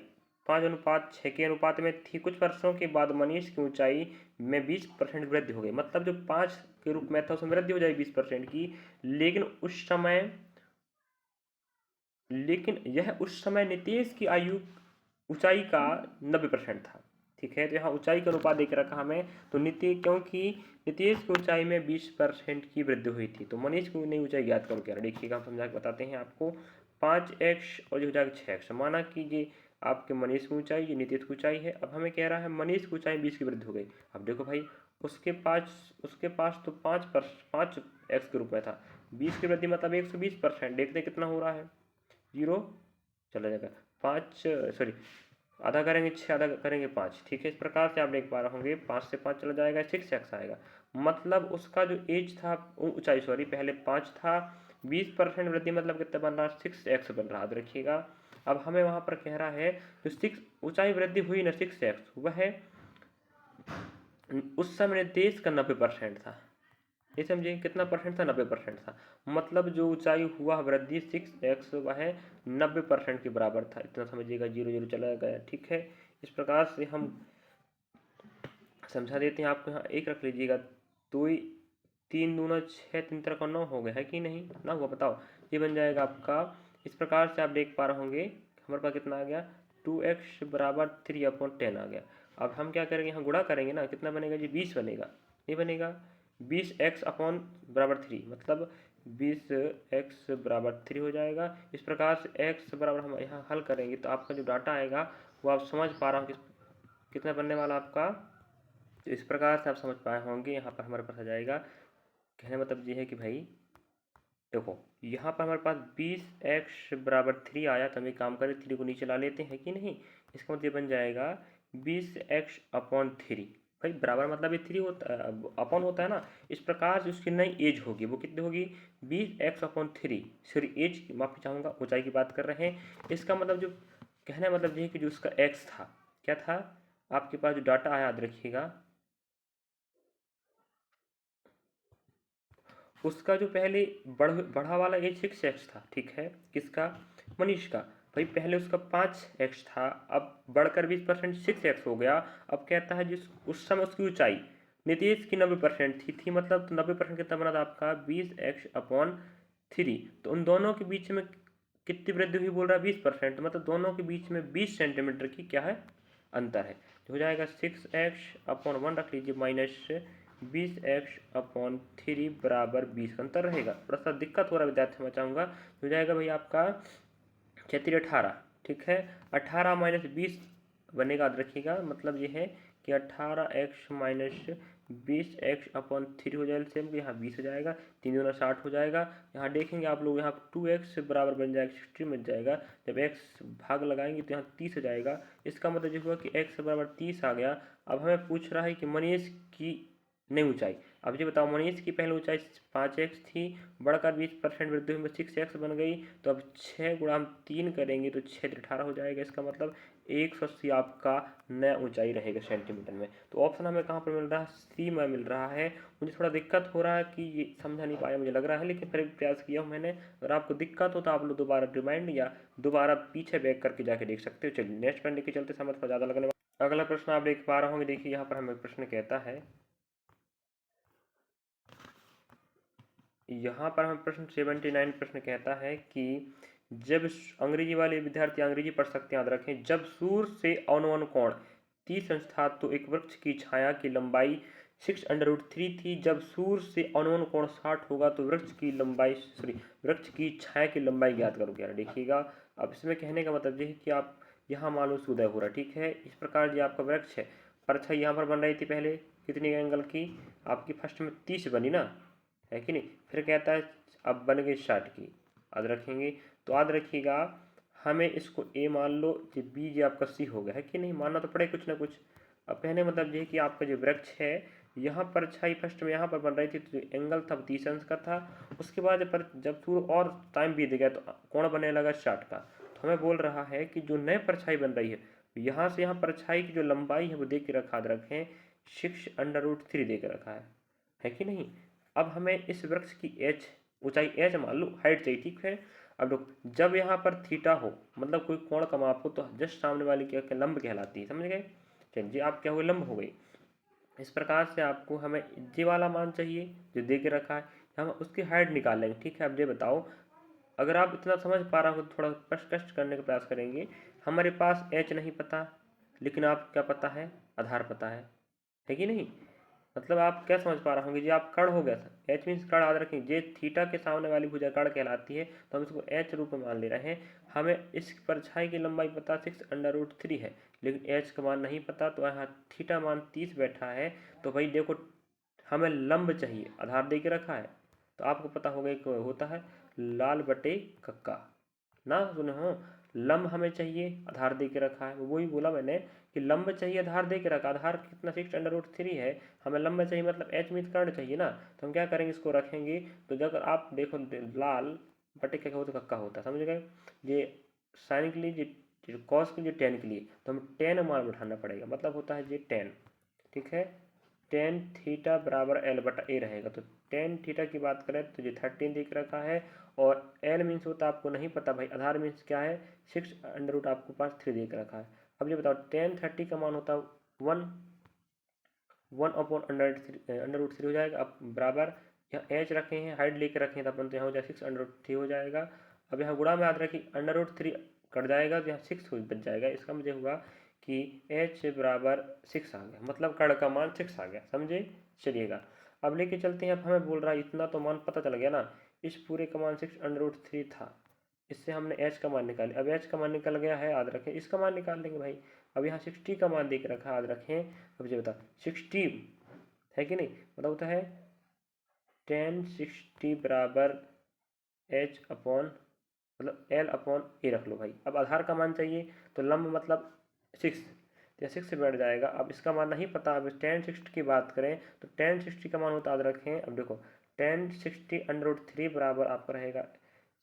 5:6 के अनुपात में थी। कुछ वर्षों के बाद मनीष की ऊंचाई में 20% वृद्धि हो गई, मतलब जो 5 के रूप में था उसमें वृद्धि हो जाएगी 20% की, लेकिन यह उस समय नीतीश की आयु ऊंचाई का 90% था। ठीक है, तो यहाँ ऊंचाई का अनुपात देख रखा हमें, तो क्योंकि नीतीश की ऊंचाई में 20% की वृद्धि हुई थी, तो मनीष की नई ऊंचाई ज्ञात करो। क्या देखिएगा, हम समझा के बताते हैं आपको। 5x और जो हो जाएगा 6x, माना कि ये आपके मनीष की ऊंचाई, ये नीतीश की ऊंचाई है। अब हमें कह रहा है मनीष की ऊंचाई 20 की वृद्धि हो गई। अब देखो भाई, उसके पास तो 5x के रूप में था, 20 की वृद्धि मतलब 120%। देखते कितना हो रहा है, 0 चला जाएगा, 5 सॉरी आधा करेंगे 6, आधा करेंगे 5। ठीक है, इस प्रकार से आप देख पा रहे होंगे 5 से 5 चला जाएगा, 6x आएगा, मतलब उसका जो एज था, ऊंचाई सॉरी, पहले 5 था, 20% वृद्धि मतलब कितना बन रहा है, 6x बन रहा, याद रखिएगा। अब हमें वहाँ पर कह रहा है जो 6 ऊंचाई वृद्धि हुई ना 6x, वह उस समय देश का 90% था। ये समझिए कितना परसेंट था, 90% था, मतलब जो ऊंचाई हुआ वृद्धि 6x वह 90% के बराबर था, इतना समझिएगा, 0 0 चला गया। ठीक है, इस प्रकार से हम समझा देते हैं आपको। यहाँ एक रख लीजिएगा, तो 3 दूना 6, 3 तरह का 9 हो गया है कि नहीं, ना हुआ बताओ, ये बन जाएगा आपका। इस प्रकार से आप देख पा रहे होंगे हमारे पास कितना आ गया, 2x बराबर 3/10 आ गया। अब हम क्या करेंगे, यहाँ गुणा करेंगे ना, कितना बनेगा जी, 20 बनेगा, ये बनेगा 20x अपॉन बराबर 3, मतलब 20x बराबर 3 हो जाएगा। इस प्रकार से x बराबर हम यहाँ हल करेंगे, तो आपका जो डाटा आएगा वो आप समझ पा रहा हूँ कितना बनने वाला आपका। तो इस प्रकार से आप समझ पाए होंगे, यहाँ पर हमारे पास आ जाएगा। कहने मतलब ये है कि भाई देखो, यहाँ पर हमारे पास 20x बराबर 3 आया, तो हम एक काम करें, 3 को नीचे ला लेते हैं कि नहीं। इसका मतलब बन जाएगा 20x अपॉन 3। भाई बराबर मतलब ये 3 होता है, अपॉन होता है ना। इस प्रकार से उसकी नई एज होगी, वो कितनी होगी, 20x अपॉन 3, सॉरी एज माफी चाहूँगा, ऊंचाई की बात कर रहे हैं। इसका मतलब जो कहने मतलब ये है कि जो उसका x था, क्या था, आपके पास जो डाटा आया याद रखिएगा, उसका जो पहले बढ़ा वाला एज 6x था। ठीक है, किसका, मनीष का। भाई पहले उसका 5x था, अब बढ़कर 20% 6x हो गया। अब कहता है जिस उस समय उसकी ऊंचाई नीतीश की 90% थी, मतलब तो 90% कितना बना था आपका, 20x अपॉन 3। तो उन दोनों के बीच में कितनी वृद्धि हुई बोल रहा है, 20%, मतलब दोनों के बीच में 20 सेंटीमीटर की क्या है, अंतर है। तो हो जाएगा 6x अपॉन 1 रख लीजिए, माइनस 20x अपॉन 3 बराबर 20 का अंतर रहेगा। थोड़ा सा दिक्कत हो रहा है विद्यार्थी, मैं चाहूँगा। हो जाएगा भाई आपका 18। ठीक है, 18 माइनस 20 बनेगा, याद रखिएगा, मतलब ये है कि 18x माइनस 20x अपॉन 3 हो जाएगा, सेम यहाँ 20 हो जाएगा, 3 दूना 60 हो जाएगा। यहाँ देखेंगे आप लोग, यहाँ 2x बराबर बन जाएगा 60 मिल जाएगा, जब x भाग लगाएंगे तो यहाँ 30 हो जाएगा। इसका मतलब ये हुआ कि x बराबर 30 आ गया। अब हमें पूछ रहा है कि मनीष की नई ऊंचाई। अब ये बताओ, मनीष की पहले ऊंचाई 5x थी, बढ़कर 20% वृद्धि हुई 6x बन गई, तो अब 6 गुणा हम 3 करेंगे तो 6 18 हो जाएगा। इसका मतलब 180 आपका नया ऊंचाई रहेगा सेंटीमीटर में। तो ऑप्शन हमें कहाँ पर मिल रहा है, सी में मिल रहा है। मुझे थोड़ा दिक्कत हो रहा है कि ये समझा नहीं पाया मुझे लग रहा है, लेकिन फिर प्रयास किया हूँ मैंने। अगर आपको दिक्कत हो तो आप लोग दोबारा रिमाइंड या दोबारा पीछे बैक करके जाके देख सकते हो। चलिए नेक्स्ट पढ़ने के चलते समय थोड़ा ज़्यादा लगने वाला। अगला प्रश्न आप देख पा रहे होंगे, देखिए यहाँ पर हमें प्रश्न कहता है, यहाँ पर हम प्रश्न 79 प्रश्न कहता है कि जब अंग्रेजी वाले विद्यार्थी अंग्रेजी पढ़ सकते हैं, याद रखें, जब सूर्य से अनुवन कोण 30 अंश था तो एक वृक्ष की छाया की लंबाई 6√3 थी। जब सूर्य से अनुवन कोण 60 होगा तो वृक्ष की छाया की लंबाई ज्ञात करो। क्या देखिएगा, अब इसमें कहने का मतलब ये है कि आप यहाँ मान लो उदय हो रहा है, ठीक है। इस प्रकार ये आपका वृक्ष है। परछाई यहाँ पर बन रही थी पहले कितनी एंगल की, आपकी फर्स्ट में 30 बनी ना, है कि नहीं। फिर कहता है अब बन गई 60 की, याद रखेंगे। तो याद रखिएगा हमें इसको ए मान लो, ये बी ये आपका सी हो गया, है कि नहीं। मानना तो पड़े कुछ ना कुछ। अब कहने मतलब ये है कि आपका जो वृक्ष है यहाँ परछाई फर्स्ट में यहाँ पर बन रही थी तो एंगल था 30 अंश का था। उसके बाद पर जब थोड़ा और टाइम बीत गया तो कोण बनने लगा 60 का। तो हमें बोल रहा है कि जो नए परछाई बन रही है यहाँ से यहाँ परछाई की जो लंबाई है वो दे के रखा, रखें 6√3 दे के रखा है कि नहीं। अब हमें इस वृक्ष की एच ऊंचाई एच मान लो, हाइट चाहिए, ठीक है। अब देखो जब यहाँ पर थीटा हो मतलब कोई कोण का माप हो तो जस्ट सामने वाली क्या लंब कहलाती है, समझ गए। चलिए आप क्या हुए, लंब हो गई। इस प्रकार से आपको हमें जे वाला मान चाहिए जो दे के रखा है, हम उसकी हाइट निकाल लेंगे, ठीक है। अब ये बताओ अगर आप इतना समझ पा रहा हो तो थोड़ा कष्ट करने का प्रयास करेंगे। हमारे पास एच नहीं पता, लेकिन आप क्या पता है, आधार पता है कि नहीं। मतलब आप क्या समझ पा रहे होंगे जी, आप कर्ण हो गया था, एच मीन्स कर्ण, याद रखेंगे जे थीटा के सामने वाली भुजा कर्ण कहलाती है, तो हम इसको एच रूप में मान ले रहे हैं। हमें इस परछाई की लंबाई पता 6√3 है, लेकिन एच का मान नहीं पता, तो यहाँ थीटा मान 30 बैठा है। तो भाई देखो हमें लंब चाहिए, आधार दे के रखा है, तो आपको पता होगा एक होता है लाल बटे कक्का ना, सुने हो। लंब हमें चाहिए, आधार दे के रखा है, वही बोला मैंने कि लंब चाहिए, आधार दे के रखा। आधार कितना 6√3 है, हमें लंब चाहिए मतलब एच मीट कर्ण चाहिए ना। तो हम क्या करेंगे, इसको रखेंगे। तो जब आप देखो लाल बटे क्या होता, कक्का होता, समझ गए। ये साइन के लिए, ये कॉस के लिए, टेन के लिए, तो हमें टेन मान बैठाना पड़ेगा, मतलब होता है ये टेन, ठीक है। टेन थीटा बराबर एल बटा ए रहेगा। तो टेन थीटा की बात करें तो ये 13 दिख रखा है, और एल मीन्स होता आपको नहीं पता भाई, आधार मीन्स क्या है 6 आपको पास 3 देख रखा है। अब ये बताओ टेन 30 का मान होता 1/√3 हो जाएगा। अब बराबर यहाँ एच रखे हैं, हाइट लेके रखे हैं, तो अपन तो यहाँ हो जाएगा 6√3 हो जाएगा। अब यहाँ गुणा में याद रखिए √3 कट जाएगा तो यहाँ 6 बच जाएगा। इसका मुझे हुआ कि h बराबर 6 आ गया, मतलब कर्ण का मान 6 आ गया, समझे। चलिएगा अब लेके चलते हैं। अब हमें बोल रहा है इतना तो मान पता चल गया ना, इस पूरे का मान 6√3 था, इससे हमने h का मान निकाले। अब h का मान निकल गया है, याद रखें इसका मान निकाल लेंगे भाई। अब यहाँ 60 का मान देख रखा है, याद रखें। अब ये बता 60 है कि नहीं, मतलब होता है tan 60 बराबर h अपॉन मतलब l/a रख लो भाई। अब आधार का मान चाहिए तो लंब मतलब 6, तो 6 से बैठ जाएगा। अब इसका मान नहीं पता, अब tan 60 की बात करें तो tan 60 का मान होता याद रखें। अब देखो tan 60√3 बराबर आपका रहेगा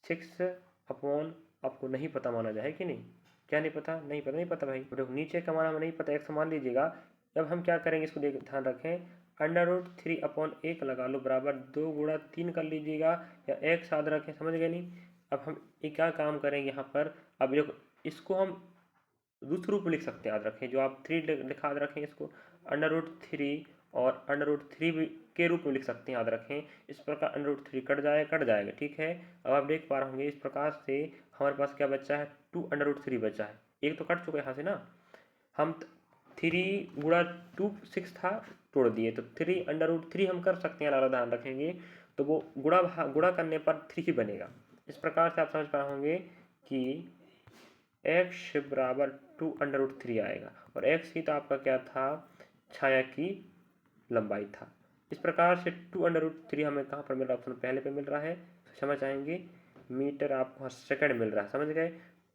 6 अपॉन, आपको नहीं पता माना जाए कि नहीं, क्या नहीं पता, नहीं पता भाई। देखो नीचे का मान हमें नहीं पता, एक मान लीजिएगा। अब हम क्या करेंगे, इसको देख ध्यान रखें, √3/1 लगा लो बराबर 2 गुणा 3 कर लीजिएगा, या एक साथ रखें, समझ गए नहीं। अब हम एक क्या काम करेंगे यहाँ पर, अब देखो इसको हम दूसरे रूप में लिख सकते हैं, याद रखें जो आप 3 लिखा याद रखें, इसको √3 और √3 के रूप में लिख सकते हैं, याद रखें। इस प्रकार √3 कट जाएगा, ठीक है। अब आप देख पा रहे होंगे इस प्रकार से हमारे पास क्या बचा है, 2√3 बचा है, एक तो कट चुका है यहाँ से ना। हम 3 गुणा 2 6 था, तोड़ दिए, तो 3√3 हम कर सकते हैं, ध्यान रखेंगे। तो वो गुणा करने पर 3 ही बनेगा। इस प्रकार से आप समझ पाए होंगे कि x बराबर 2√3 आएगा, और x ही तो आपका क्या था, छाया की लंबाई था। इस प्रकार से 2√3 हमें कहाँ पर मिल रहा है, ऑप्शन पहले पे मिल रहा है, समझ आएंगे। मीटर आपको सेकंड मिल रहा है, समझ गए।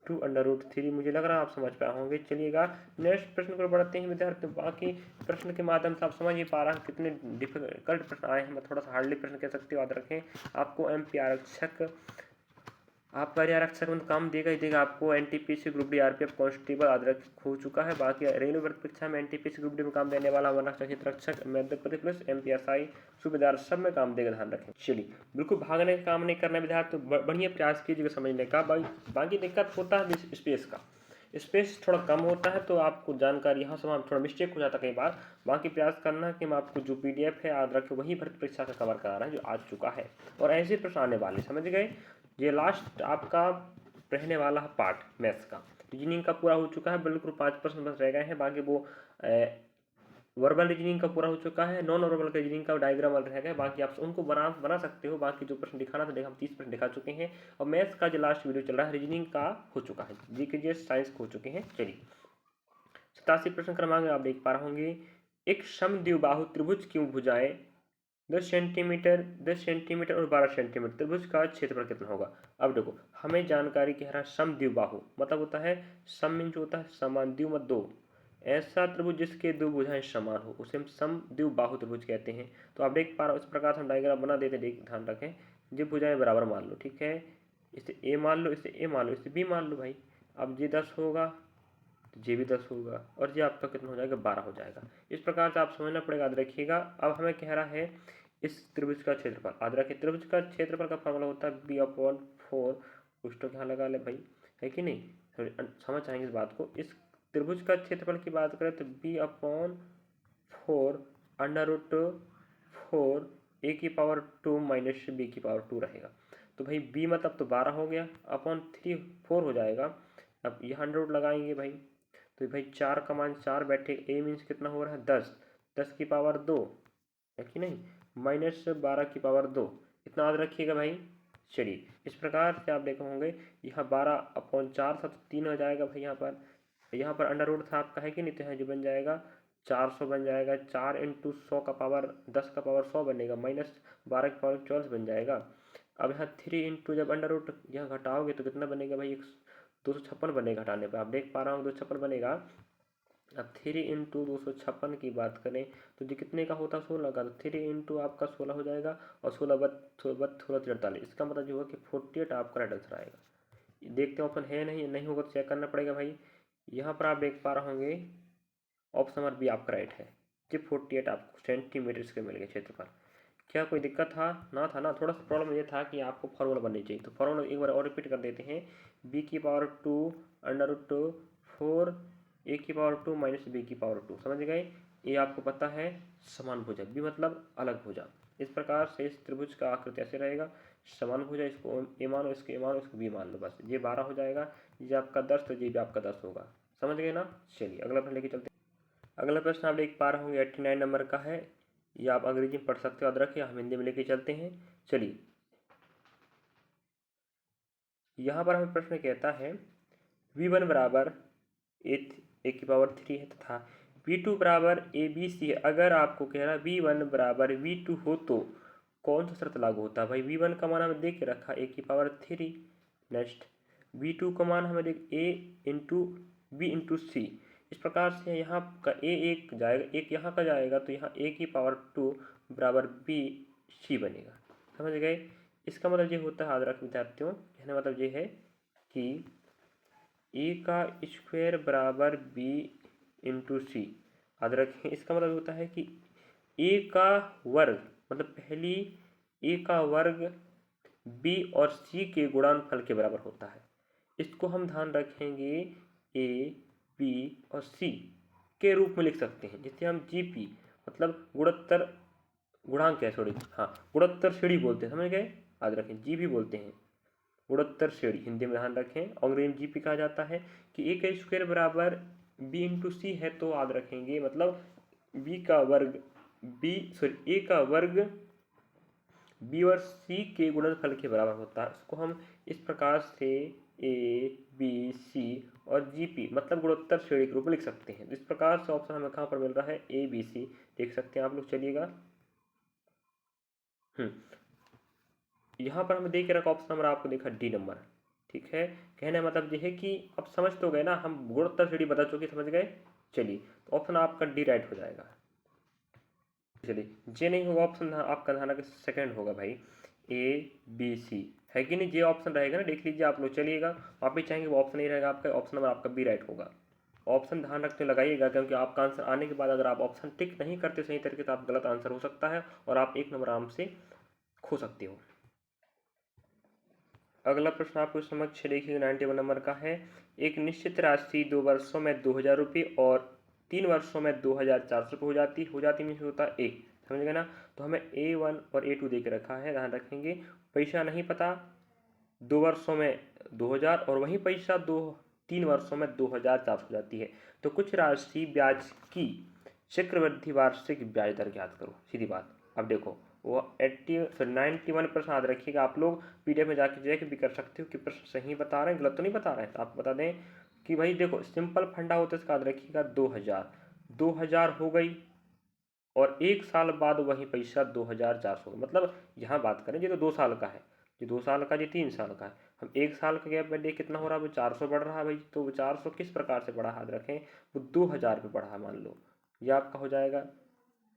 2√3 मुझे लग रहा है आप समझ पाए होंगे। चलिएगा नेक्स्ट प्रश्न को बढ़ते हैं विद्यार्थी। बाकी प्रश्न के माध्यम से आप समझ ही पा रहे हैं कितने डिफिकल्ट प्रश्न आए हैं, मैं थोड़ा सा हार्डली प्रश्न कह सकते हो, याद रखें। आपको एमपी आरक्षक, आपका आरक्षक में काम देगा ही देगा आपको। NTPC group D RPF constable आरक्षक हो चुका है। बाकी रेलवे भर्ती परीक्षा में एनटीपीसी ग्रुप डी में काम देने वाला हमारा क्षेत्र रक्षक, मध्य प्रदेश पुलिस, एमपीएसआई, सूबेदार सब में काम देगा, ध्यान रखें। चलिए बिल्कुल भागने का काम नहीं करना विद्यार्थी, तो बढ़िया प्रयास कीजिएगा समझने का। बाकी दिक्कत होता है स्पेस का, स्पेस थोड़ा कम होता है तो आपको जानकारी यहाँ से वहाँ थोड़ा मिस्टेक हो जाता है कई बार। बाकी प्रयास करना कि हम आपको जो पीडीएफ है याद रखें वही भर्ती परीक्षा का कवर करा रहा है जो आ चुका है, और ऐसे प्रश्न आने वाले, समझ गए। ये लास्ट आपका रहने वाला है पार्ट मैथ्स का, रीजनिंग का पूरा हो चुका है, बिल्कुल 5% बस रह गए हैं। बाकी वो वर्बल रीजनिंग का पूरा हो चुका है, नॉन वर्बल का रीजनिंग का डायग्राम वाला रह गया, बाकी आप उनको बना सकते हो। बाकी जो प्रश्न दिखाना था देखा हम 30 प्रश्न दिखा चुके हैं, और मैथ्स का जो लास्ट वीडियो चल रहा है रीजनिंग का हो चुका है, जीके साइंस हो चुके हैं। चलिए 87 प्रश्न क्रमांक आप देख पा रहे होंगे, एक समद्विबाहु त्रिभुज की भुजाएं 10 सेंटीमीटर और 12 सेंटीमीटर, त्रिभुज का क्षेत्रफल कितना होगा। अब देखो हमें जानकारी कह रहा है समद्विबाहु मतलब होता है सम मीन्स होता है समान, द्वि मत दो, ऐसा त्रिभुज जिसके दो भुजाएं समान हो उसे हम समद्विबाहु त्रिभुज कहते हैं। तो आप देख पा रहे हो इस प्रकार से हम डायग्राम बना देते, देख ध्यान रखें, जो भुजाएं बराबर मान लो, ठीक है, इसे ए मान लो, इसे ए मान लो, इसे बी मान लो भाई। अब ये 10 होगा तो ये भी 10 होगा, और ये आपका कितना हो जाएगा 12 हो जाएगा। इस प्रकार से आप समझना पड़ेगा, याद रखिएगा। अब हमें कह रहा है इस त्रिभुज का क्षेत्रफल, याद रखिए त्रिभुज का क्षेत्रफल का फॉर्मूला होता है b/4, पुस्तक यहाँ लगा ले भाई, है कि नहीं, समझ आएंगे इस बात को। इस त्रिभुज का क्षेत्रफल की बात करें तो b/4 √4 a⁻² माइनस b⁻² रहेगा। तो भाई b मतलब तो 12 हो गया, अपॉन 3 4 हो जाएगा। अब ये 100 लगाएंगे भाई, तो भाई 4 का मान 4 बैठे, a मीन्स कितना हो रहा है 10, 10⁻2 है कि नहीं, माइनस 12⁻2, इतना याद रखिएगा भाई। चलिए इस प्रकार से आप देखे होंगे यहाँ 12/4 था तो 3 हो जाएगा भाई, यहाँ पर अंडर रूट था आपका, है कि नहीं, तो यहाँ जो बन जाएगा 400 बन जाएगा, 4 इंटू 100 का पावर 10 का पावर 100 बनेगा, माइनस 12 का पावर 24 बन जाएगा। अब यहाँ 3 इंटू जब अंडर रूट यहाँ घटाओगे तो कितना बनेगा भाई, 256 बनेगा हटाने पर, आप देख पा रहा हूँ 256 बनेगा। अब 3 इंटू 256 की बात करें तो ये कितने का होता है 16 का, तो 3 इंटू आपका 16 हो जाएगा, और 16 इसका मतलब जो होगा कि 48 आपका राइट आंसर आएगा। देखते हैं ऑप्शन है नहीं होगा तो चेक करना पड़ेगा भाई। यहाँ पर आप देख पा रहे होंगे ऑप्शन नंबर बी आपका राइट है, जी 48 आपको सेंटीमीटर इसके मिल गए क्षेत्रफल। क्या कोई दिक्कत था ना, थोड़ा सा प्रॉब्लम ये था कि आपको फॉर्मूला बननी चाहिए, तो फॉर्मूला एक बार और रिपीट कर देते हैं, b⁻2 √4 a⁻² माइनस b⁻², समझ गए। ये आपको पता है समान भुजा, बी मतलब अलग भुजा। इस प्रकार से इस त्रिभुज का आकृति ऐसे रहेगा, समान भुजा, इसको ए मानो, इसको ए मानो, इसको बी मान लो, बस ये 12 हो जाएगा, ये आपका 10 तो ये भी आपका 10 होगा, समझ गए ना। चलिए अगला प्रश्न लेके चलते हैं। अगला प्रश्न आप देख पा रहे होंगे 89 नंबर का है, ये आप अंग्रेजी में पढ़ सकते हो, याद रखिए, हम हिंदी में लेके चलते हैं। चलिए यहाँ पर हमें प्रश्न कहता है v1 बराबर a⁻3 है तथा v2 बराबर abc है। अगर आपको कह रहा है v1 बराबर v2 हो तो कौन सा शर्त लागू होता है। भाई v1 का मान हमें दे के रखा a⁻3, नेक्स्ट v2 का मान हमें देख a इंटू b इंटू सी। इस प्रकार से यहाँ का एक जाएगा, एक यहाँ का जाएगा, तो यहाँ a⁻2 बराबर b c बनेगा, समझ गए। इसका मतलब ये होता है, याद रख विद्यार्थियों, कहने मतलब ये है कि ए का स्क्वायर बराबर बी इंटू सी, याद रखें। इसका मतलब होता है कि ए का वर्ग मतलब पहली ए का वर्ग बी और सी के गुणनफल के बराबर होता है। इसको हम ध्यान रखेंगे ए बी और सी के रूप में लिख सकते हैं, जिसे हम जीपी मतलब गुणोत्तर गुणांक है, सॉरी हाँ गुणोत्तर श्रेणी बोलते हैं, समझ गए, याद रखें जी भी बोलते हैं, गुणोत्तर श्रेणी हिंदी में ध्यान रखें, अंग्रेजी में जीपी कहा जाता है। कि ए का स्क्वायर बराबर बी इंटू सी है, तो याद रखेंगे मतलब बी का वर्ग ए का वर्ग बी और सी के गुणनफल के बराबर होता है। इसको हम इस प्रकार से ए बी सी और जीपी मतलब गुणोत्तर श्रेणी के रूप में लिख सकते हैं। इस प्रकार से ऑप्शन हमें कहाँ पर मिल रहा है ए बी सी, देख सकते हैं आप लोग, चलिएगा। यहाँ पर हमें देख रखा ऑप्शन नंबर आपको देखा डी नंबर, ठीक है। कहने मतलब ये है कि अब समझ तो गए ना, हम गुणोत्तर श्रेणी बता चुके, समझ गए। चलिए तो ऑप्शन आपका डी राइट हो जाएगा। चलिए जे नहीं होगा ऑप्शन आपका ध्यान रखिए सेकंड होगा भाई, ए बी सी है कि नहीं, जे ऑप्शन रहेगा ना, देख लीजिए आप लोग, चलिएगा। आप भी चाहेंगे वो ऑप्शन नहीं रहेगा आपका, ऑप्शन नंबर आपका बी राइट होगा। ऑप्शन ध्यान रखते लगाइएगा, क्योंकि आपका आंसर आने के बाद अगर आप ऑप्शन टिक नहीं करते सही तरीके से, आप गलत आंसर हो सकता है और आप 1 नंबर आराम से खो सकते हो। अगला प्रश्न आपको समक्ष देखिए 91 नंबर का है, एक निश्चित राशि 2 वर्षों में 2000 रुपये और 3 वर्षों में 2400 रुपये हो जाती मीन्स होता है एक, समझ गए ना। तो हमें A1 और A2 दे के रखा है, ध्यान रखेंगे। पैसा नहीं पता, 2 वर्षों में 2000 और वही पैसा 3 वर्षों में 2400 हो जाती है। तो कुछ राशि ब्याज की चक्रवृद्धि वार्षिक ब्याज दर ज्ञात करो, सीधी बात। अब देखो वो 91 प्रश्न याद रखिएगा, आप लोग PDF में जाके चेक भी कर सकते हो कि प्रश्न सही बता रहे हैं, गलत तो नहीं बता रहे हैं। तो आपको बता दें कि भाई देखो सिंपल फंडा होता है इसका, याद रखिएगा 2000 हो गई और 1 साल बाद वही पैसा 2400, मतलब यहाँ बात करें ये तो 2 साल का है, ये 2 साल का, ये 3 साल का है। हम 1 साल का गैप में देख कितना हो रहा है, वो 400 बढ़ रहा है भाई। तो वो 400 किस प्रकार से बढ़ा, याद रखें वो 2000 पे बढ़ा, मान लो ये आपका हो जाएगा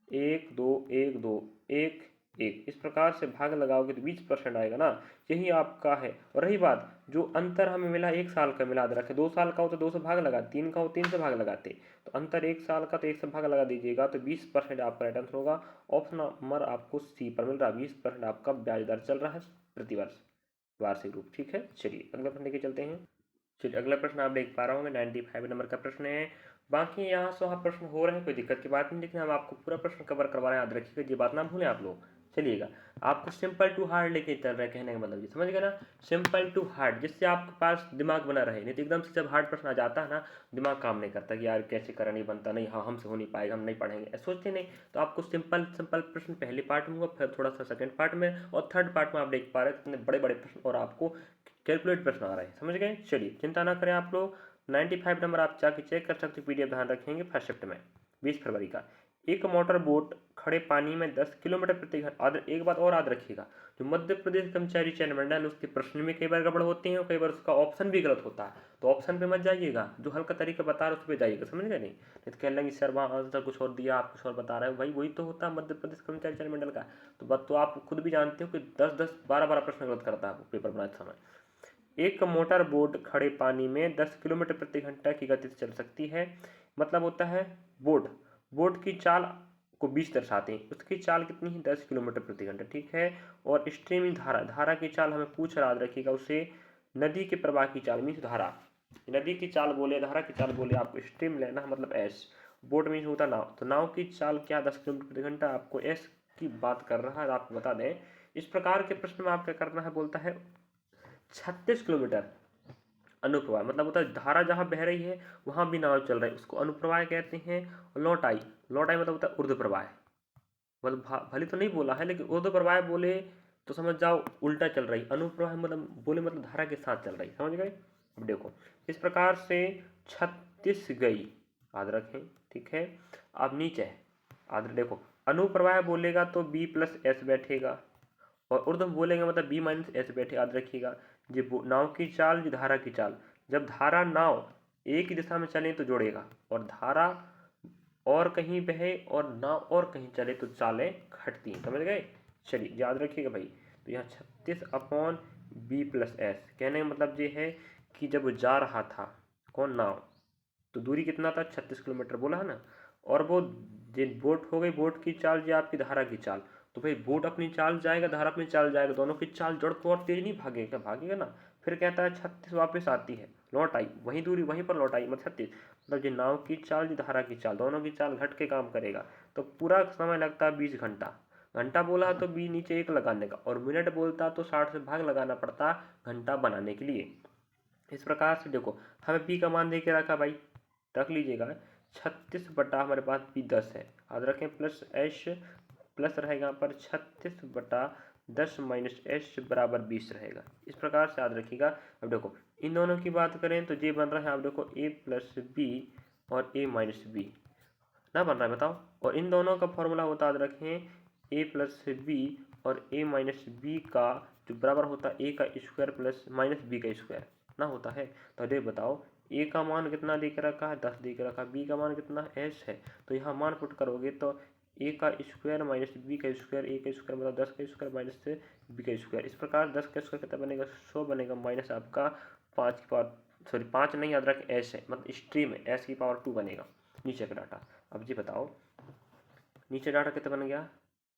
1 2 1 2 1 1, इस प्रकार से भाग लगाओगे तो 20% आएगा ना, यही आपका है। और रही बात जो अंतर हमें मिला 1 साल का मिला, याद रखें 2 साल का हो तो 2 से भाग लगा, 3 का हो 3 से भाग लगाते, तो अंतर 1 साल का तो 1 से भाग लगा दीजिएगा, तो 20% आपका राइट आंसर होगा। ऑप्शन नंबर आपको सी पर मिल रहा है, 20% आपका ब्याज दर चल रहा है प्रतिवर्ष वार्षिक रूप। ठीक है, चलिए अगला प्रश्न लेके चलते हैं। चलिए अगला प्रश्न आप देख पा रहे होंगे 95 नंबर का प्रश्न है। बाकी यहाँ से वहाँ प्रश्न हो रहे हैं, कोई दिक्कत की बात नहीं, लेकिन हम आपको पूरा प्रश्न कवर करवा रहे हैं, याद रखिएगा ये बात ना भूलें आप लोग। चलिएगा आपको सिंपल टू हार्ड लेके चल रहे हैं, कहने का मतलब ये समझ गए ना, सिंपल टू हार्ड, जिससे आपके पास दिमाग बना रहे। नहीं तो एकदम से जब हार्ड प्रश्न आ जाता है ना, दिमाग काम नहीं करता कि यार कैसे करा, नहीं बनता, नहीं हाँ हमसे हो नहीं पाएगा, हम नहीं पढ़ेंगे, सोचते नहीं। तो आपको सिंपल सिंपल प्रश्न पहले पार्ट में हुआ, फिर थोड़ा सा सेकंड पार्ट में, और थर्ड पार्ट में आप देख पा रहे हैं इतने बड़े बड़े प्रश्न और आपको कैलकुलेट प्रश्न आ रहे हैं, समझ गए। चलिए चिंता ना करें आप लोग, 95 नंबर आप जाके चेक कर सकते हो, PDF ध्यान रखेंगे फर्स्ट शिफ्ट में 20 फरवरी का। एक मोटर बोट खड़े पानी में 10 किलोमीटर प्रति घंटा, एक बात और याद रखिएगा, जो मध्य प्रदेश कर्मचारी चयन मंडल उसके प्रश्न में कई बार गड़बड़ होती है और कई बार उसका ऑप्शन भी गलत होता है, तो ऑप्शन पे मत जाइएगा, जो हल्का तरीका बता रहे उस पर जाइएगा, समझ गए। नहीं तो कह लेंगे सर वहाँ आंसर कुछ और दिया, आप कुछ और बता रहे हो, भाई वही तो होता है मध्य प्रदेश कर्मचारी चयन मंडल का। तो बात तो आप खुद भी जानते हो कि 10 12 प्रश्न गलत करता है पेपर बनाते समय। एक मोटर बोट खड़े पानी में 10 किलोमीटर प्रति घंटा की गति से चल सकती है, मतलब होता है बोट, बोट की चाल को 20 दर्शाते हैं, उसकी चाल कितनी है 10 किलोमीटर प्रति घंटा, ठीक है। और स्ट्रीमिंग धारा, धारा की चाल हमें पूछ रहा, याद रखिएगा उसे नदी के प्रवाह की चाल मीन्स धारा, नदी की चाल बोले धारा की चाल बोले, आपको स्ट्रीम लेना है मतलब एस, बोट मीन्स होता नाव, तो नाव की चाल क्या 10 किलोमीटर प्रति घंटा, आपको एस की बात कर रहा है, आपको बता दें। इस प्रकार के प्रश्न में आप क्या करना है, बोलता है 36 किलोमीटर अनुप्रवाह, मतलब होता है धारा जहाँ बह रही है वहाँ भी नाव चल रही है, उसको अनुप्रवाह कहते हैं। लौटाई, लौटाई मतलब होता है ऊर्ध्व प्रवाह, मतलब भले तो नहीं बोला है लेकिन ऊर्ध्व प्रवाह बोले तो समझ जाओ उल्टा चल रही, अनुप्रवाह मतलब बोले मतलब धारा के साथ चल रही, समझ गए। अब देखो इस प्रकार से 36 गई, याद रखें, ठीक है। अब नीचे याद देखो, अनुप्रवाह बोलेगा तो B प्लस एस बैठेगा, और ऊर्ध्व बोलेंगे मतलब B माइनस एस बैठे, याद रखिएगा। ये नाव की चाल, ये धारा की चाल, जब धारा नाव एक ही दिशा में चले तो जोड़ेगा, और धारा और कहीं बहे और नाव और कहीं चले तो चालें घटती हैं, समझ गए। चलिए याद रखिएगा भाई, तो यहाँ 36/B प्लस एस, कहने का मतलब ये है कि जब वो जा रहा था कौन नाव, तो दूरी कितना था 36 किलोमीटर बोला है ना, और वो बोट हो गई, बोट की चाल ये आपकी धारा की चाल, तो भाई बोट अपनी चाल जाएगा, धारा अपनी चाल जाएगा, दोनों की चाल जोड़ को और तेज नहीं भागेगा, भागेगा ना। फिर कहता है 36 वापस आती है, लौट आई, वही दूरी वहीं पर लौट आई, मतलब 36, मतलब ये नाव की चाल ये धारा की चाल, दोनों की चाल घट के काम करेगा, तो पूरा समय लगता है 20 घंटा। घंटा बोला तो 20 नीचे 1 लगाने का, और मिनट बोलता तो 60 से भाग लगाना पड़ता घंटा बनाने के लिए। इस प्रकार से देखो हमें पी का मान दे के रखा भाई, रख लीजिएगा 36 बटा हमारे पास पी 10 है, याद रखें, प्लस एच प्लस रहेगा यहाँ पर 36/10 माइनस एच बराबर 20 रहेगा, इस प्रकार से याद रखिएगा। अब देखो इन दोनों की बात करें तो ये बन रहा है, आप देखो ए प्लस बी और ए माइनस बी ना बन रहा है, बताओ। और इन दोनों का फॉर्मूला होता है, याद रखें, ए प्लस बी और ए माइनस बी का जो बराबर होता है ए का स्क्वायर प्लस माइनस बी का स्क्वायर ना होता है। तो ये बताओ ए का मान कितना दे के रखा है 10 दे के रखा है, बी का मान कितना एस है, तो यहाँ मान पुट करोगे तो ए का स्क्वायर माइनस बी का स्क्वायर, ए का स्क्वायर मतलब 10 का स्क्वायर माइनस से बी का स्क्वायर, इस प्रकार 10 का स्क्वायर कितना बनेगा 100 बनेगा, माइनस आपका 5 की पावर, सॉरी 5 नहीं याद रखें एस है, मतलब स्ट्रीम है, एस की पावर 2 बनेगा नीचे का डाटा। अब जी बताओ नीचे डाटा कितना बन गया,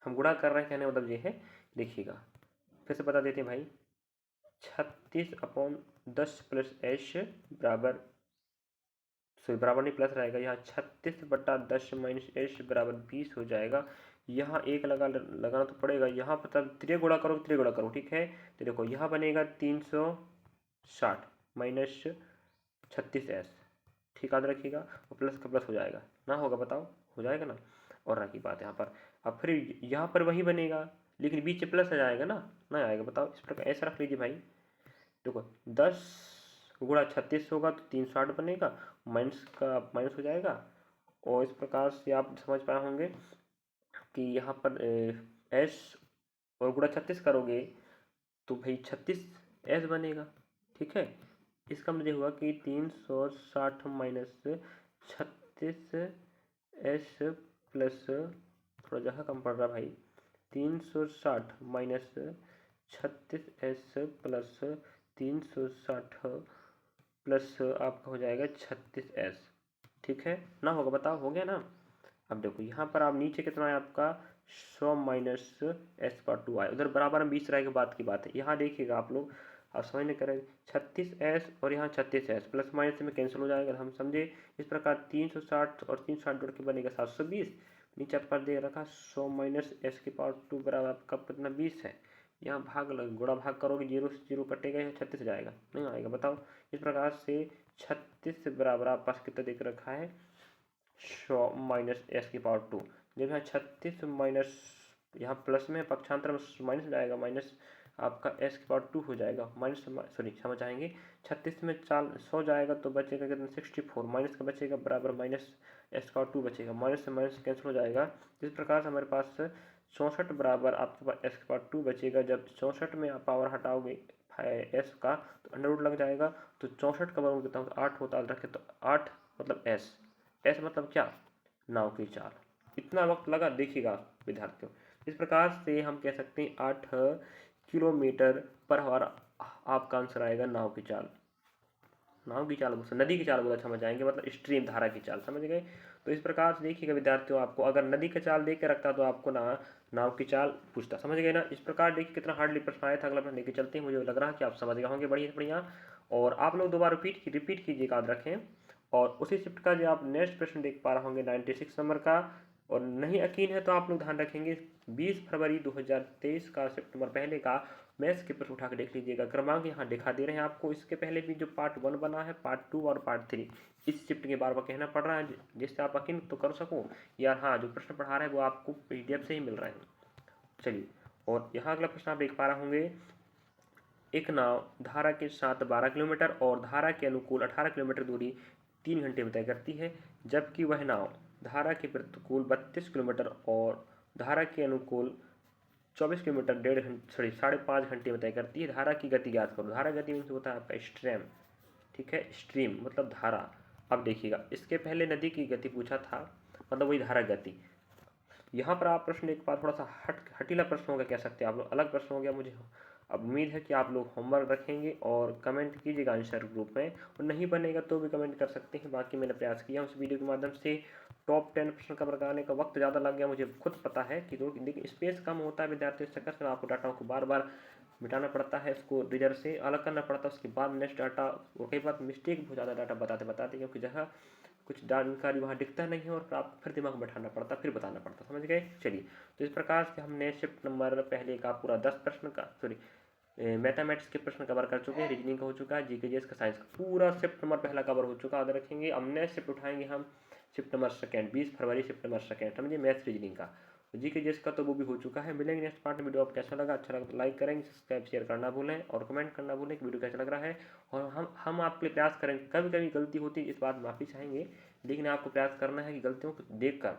हम गुणा कर रहे हैं, कहने मतलब ये है, देखिएगा फिर से बता देते हैं भाई, 36/10 प्लस एच बराबर, सॉरी बराबर नहीं प्लस रहेगा, यहाँ 36/10 माइनस एच बराबर 20 हो जाएगा। यहाँ एक लगाना तो पड़ेगा, यहाँ पर तब त्रिगुणा करो, ठीक है। तो देखो यहाँ बनेगा 360 माइनस 36 एस, ठीक याद रखिएगा, और प्लस का प्लस हो जाएगा, ना होगा बताओ, हो जाएगा ना। और रखी बात यहाँ पर, अब फिर यहाँ पर वही बनेगा लेकिन बीच में प्लस आ जाएगा ना आएगा, बताओ। इस प्रकार ऐसा रख लीजिए भाई, देखो 10 गुणा 36 होगा तो 360 बनेगा, माइनस का माइनस हो जाएगा। और इस प्रकार से आप समझ पाए होंगे कि यहाँ पर एस और गुणा 36 करोगे तो भाई 36 एस बनेगा, ठीक है। इसका मतलब हुआ कि 360 माइनस 36 एस प्लस, थोड़ा जगह कम पड़ रहा भाई, 360 माइनस 36 एस प्लस 360 प्लस आपका हो जाएगा 36 एस, ठीक है ना, होगा बताओ, हो गया ना। अब देखो यहाँ पर आप नीचे कितना है आपका 100 माइनस एस पर 2 आए, उधर बराबर में 20 रह के बाद की बात है। यहाँ देखिएगा आप लोग, आप समझने करें 36s और यहाँ 36s प्लस माइनस में कैंसिल हो जाएगा, हम समझे। इस प्रकार 360 और 360 जोड़ के बनेगा 720, नीचे पर दे रखा 100 माइनस एस की पावर 2 बराबर आपका कितना 20 है। यहाँ भाग गुणा भाग करोगे, 0 से 0 कटेगा, यहाँ 36 जाएगा, नहीं आएगा बताओ। इस प्रकार से 36 बराबर आप पास कितना देख रखा है 100 माइनस एस की पावर 2, जब यहाँ 36 माइनस, यहाँ प्लस में पक्षांतर में माइनस जाएगा, माइनस आपका एस की पावर 2 हो जाएगा, माइनस सॉरी क्षमा चाहेंगे, 36 में 100 जाएगा तो बचेगा कितना 64, माइनस का बचेगा बराबर माइनस एस की पावर 2 बचेगा, माइनस से माइनस कैंसिल हो जाएगा। इस प्रकार से हमारे पास 64 बराबर आपके पास एस की पावर 2 बचेगा। जब 64 में आप पावर हटाओगे एस का तो अंडर रूट लग जाएगा, तो 64 का वर्ग कितना होता है 8 होता है, रखे तो 8 मतलब एस, एस मतलब क्या, नाव की चाल। इतना वक्त लगा देखिएगा विद्यार्थियों। इस प्रकार से हम कह सकते हैं 8 किलोमीटर पर आवर आपका आंसर आएगा नाव की चाल। नाव की चाल नदी की चाल बहुत समझ जाएंगे, मतलब स्ट्रीम धारा की चाल, समझ गए। तो इस प्रकार से देखिएगा विद्यार्थियों, आपको अगर नदी का चाल दे के रखता तो आपको ना नाव की चाल पूछता, समझ गए ना। इस प्रकार देखिए कितना हार्डली प्रश्न आया था, अगला प्रश्न लेके चलते हैं। मुझे लग रहा है कि आप समझ गए होंगे बढ़िया बढ़िया, और आप लोग दोबारा रिपीट कीजिए, याद रखें। और उसी शिफ्ट का जो आप नेक्स्ट प्रश्न देख पा रहे होंगे 96 नंबर का, और नहीं यकीन है तो आप लोग ध्यान रखेंगे 20 फरवरी 2023 का शिफ्ट नंबर पहले का मैथ्स के प्रश्न उठा के देख लीजिएगा। क्रमांक यहाँ दिखा दे रहे हैं आपको, इसके पहले भी जो पार्ट 1 बना है, पार्ट 2 और पार्ट 3, इस शिफ्ट के बार बार कहना पड़ रहा है जिससे आप यकीन तो कर सको यार, हाँ जो प्रश्न पढ़ा रहे हैं वो आपको PDF से ही मिल रहे हैं। चलिए, और यहाँ अगला प्रश्न आप देख पा रहे होंगे, एक नाव धारा के साथ 12 किलोमीटर और धारा के अनुकूल 18 किलोमीटर दूरी 3 घंटे में तय करती है, जबकि वह नाव धारा के प्रतिकूल 32 किलोमीटर और धारा के अनुकूल 24 किलोमीटर 5.5 घंटे में तय करती है। धारा की गति ज्ञात करो। धारा गति मीन्स होता है आपका स्ट्रीम, ठीक है, स्ट्रीम मतलब धारा। अब देखिएगा, इसके पहले नदी की गति पूछा था, मतलब वही धारा गति। यहाँ पर आप प्रश्न एक बार थोड़ा सा हटीला प्रश्न होगा, कह सकते हैं आप लोग, अलग प्रश्न हो गया। मुझे अब उम्मीद है कि आप लोग होमवर्क रखेंगे और कमेंट कीजिएगा आंसर ग्रुप में, और नहीं बनेगा तो भी कमेंट कर सकते हैं। बाकी मैंने प्रयास किया उस वीडियो के माध्यम से टॉप 10 प्रश्न कवर कराने का। वक्त ज़्यादा लग गया, मुझे खुद पता है कि देखिए स्पेस कम होता है विद्यार्थियों के चक्कर से, आपको डाटा को बार बार मिटाना पड़ता है, इसको रीडर से अलग करना पड़ता है, उसके बाद नेक्स्ट डाटा, और कई बार मिस्टेक बहुत ज़्यादा डाटा बताते क्योंकि जगह कुछ जानकारी वहाँ दिखता नहीं है, और आप फिर दिमाग में बैठाना पड़ता, फिर बताना पड़ता, समझ गए। चलिए, तो इस प्रकार से हमने शिफ्ट नंबर पहले का पूरा 10 प्रश्न का मैथमेटिक्स के प्रश्न कवर कर चुके हैं, रीजनिंग का हो चुका है, जीके जीएस का साइंस का पूरा शिफ्ट नंबर पहला कवर हो चुका है, याद रखेंगे। अब नेक्स्ट शिफ्ट उठाएंगे हम शिफ्ट नंबर सेकंड, 20 फरवरी शिफ्ट नंबर सेकंड, समझिए, मैथ्स रीजनिंग का। जीके जीएस का तो वो भी हो चुका है। मिलेंगे नेक्स्ट पार्ट में। वीडियो आपको कैसा लगा, अच्छा लगा तो लाइक करेंगे, सब्सक्राइब शेयर करना भूलें, और कमेंट करना भूलें कि वीडियो कैसा लग रहा है। और हम आपके लिए प्रयास करेंगे, कभी कभी गलती होती है, इस बात माफ़ी चाहेंगे, लेकिन आपको प्रयास करना है कि गलतियों को देख कर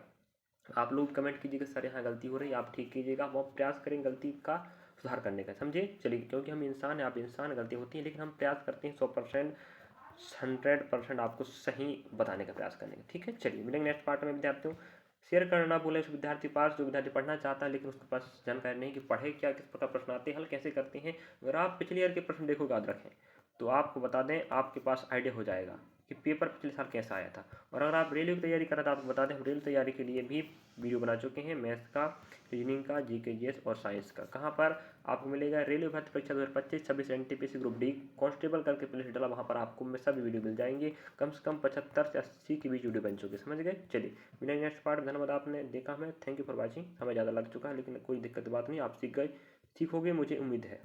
आप लोग कमेंट कीजिएगा सर यहाँ गलती हो रही है, आप ठीक कीजिएगा। हम प्रयास करेंगे गलती का सुधार करने का, समझे। चलिए, क्योंकि हम इंसान हैं, आप इंसान, गलती होती है, लेकिन हम प्रयास करते हैं 100% 100% आपको सही बताने का प्रयास करने का, ठीक है। चलिए, मिलेंगे नेक्स्ट पार्ट में विद्यार्थियों। शेयर करना ना भूलें उस विद्यार्थी पास जो विद्यार्थी पढ़ना चाहता है लेकिन उसके पास जानकारी नहीं कि पढ़े क्या, किस प्रकार प्रश्न आते हैं, हल कैसे करते हैं। अगर आप पिछले ईयर के प्रश्न देखो, याद रखें, तो आपको बता दें, आपके पास आइडिया हो जाएगा कि पेपर पिछले साल कैसा आया था। और अगर आप रेलवे की तैयारी कर रहे हैं तो आपको बता दें, हम रेलवे तैयारी के लिए भी वीडियो बना चुके हैं, मैथ्स का, रीजनिंग का, जीके जीएस और साइंस का। कहाँ पर आपको मिलेगा, रेलवे भर्ती परीक्षा 2025-26 NTPC ग्रुप डी कांस्टेबल करके प्लेलिस्ट डाला, वहाँ पर आपको में सभी वीडियो मिल जाएंगे। कम से कम 75 से 80 के बीच वीडियो बन चुके, समझ गए। चलिए, मिलेंगे नेक्स्ट पार्ट। धन्यवाद, आपने देखा हमें, थैंक यू फॉर वॉचिंग। हमें ज़्यादा लग चुका है लेकिन कोई दिक्कत बात नहीं, आप सीख गए, सीखोगे मुझे उम्मीद है।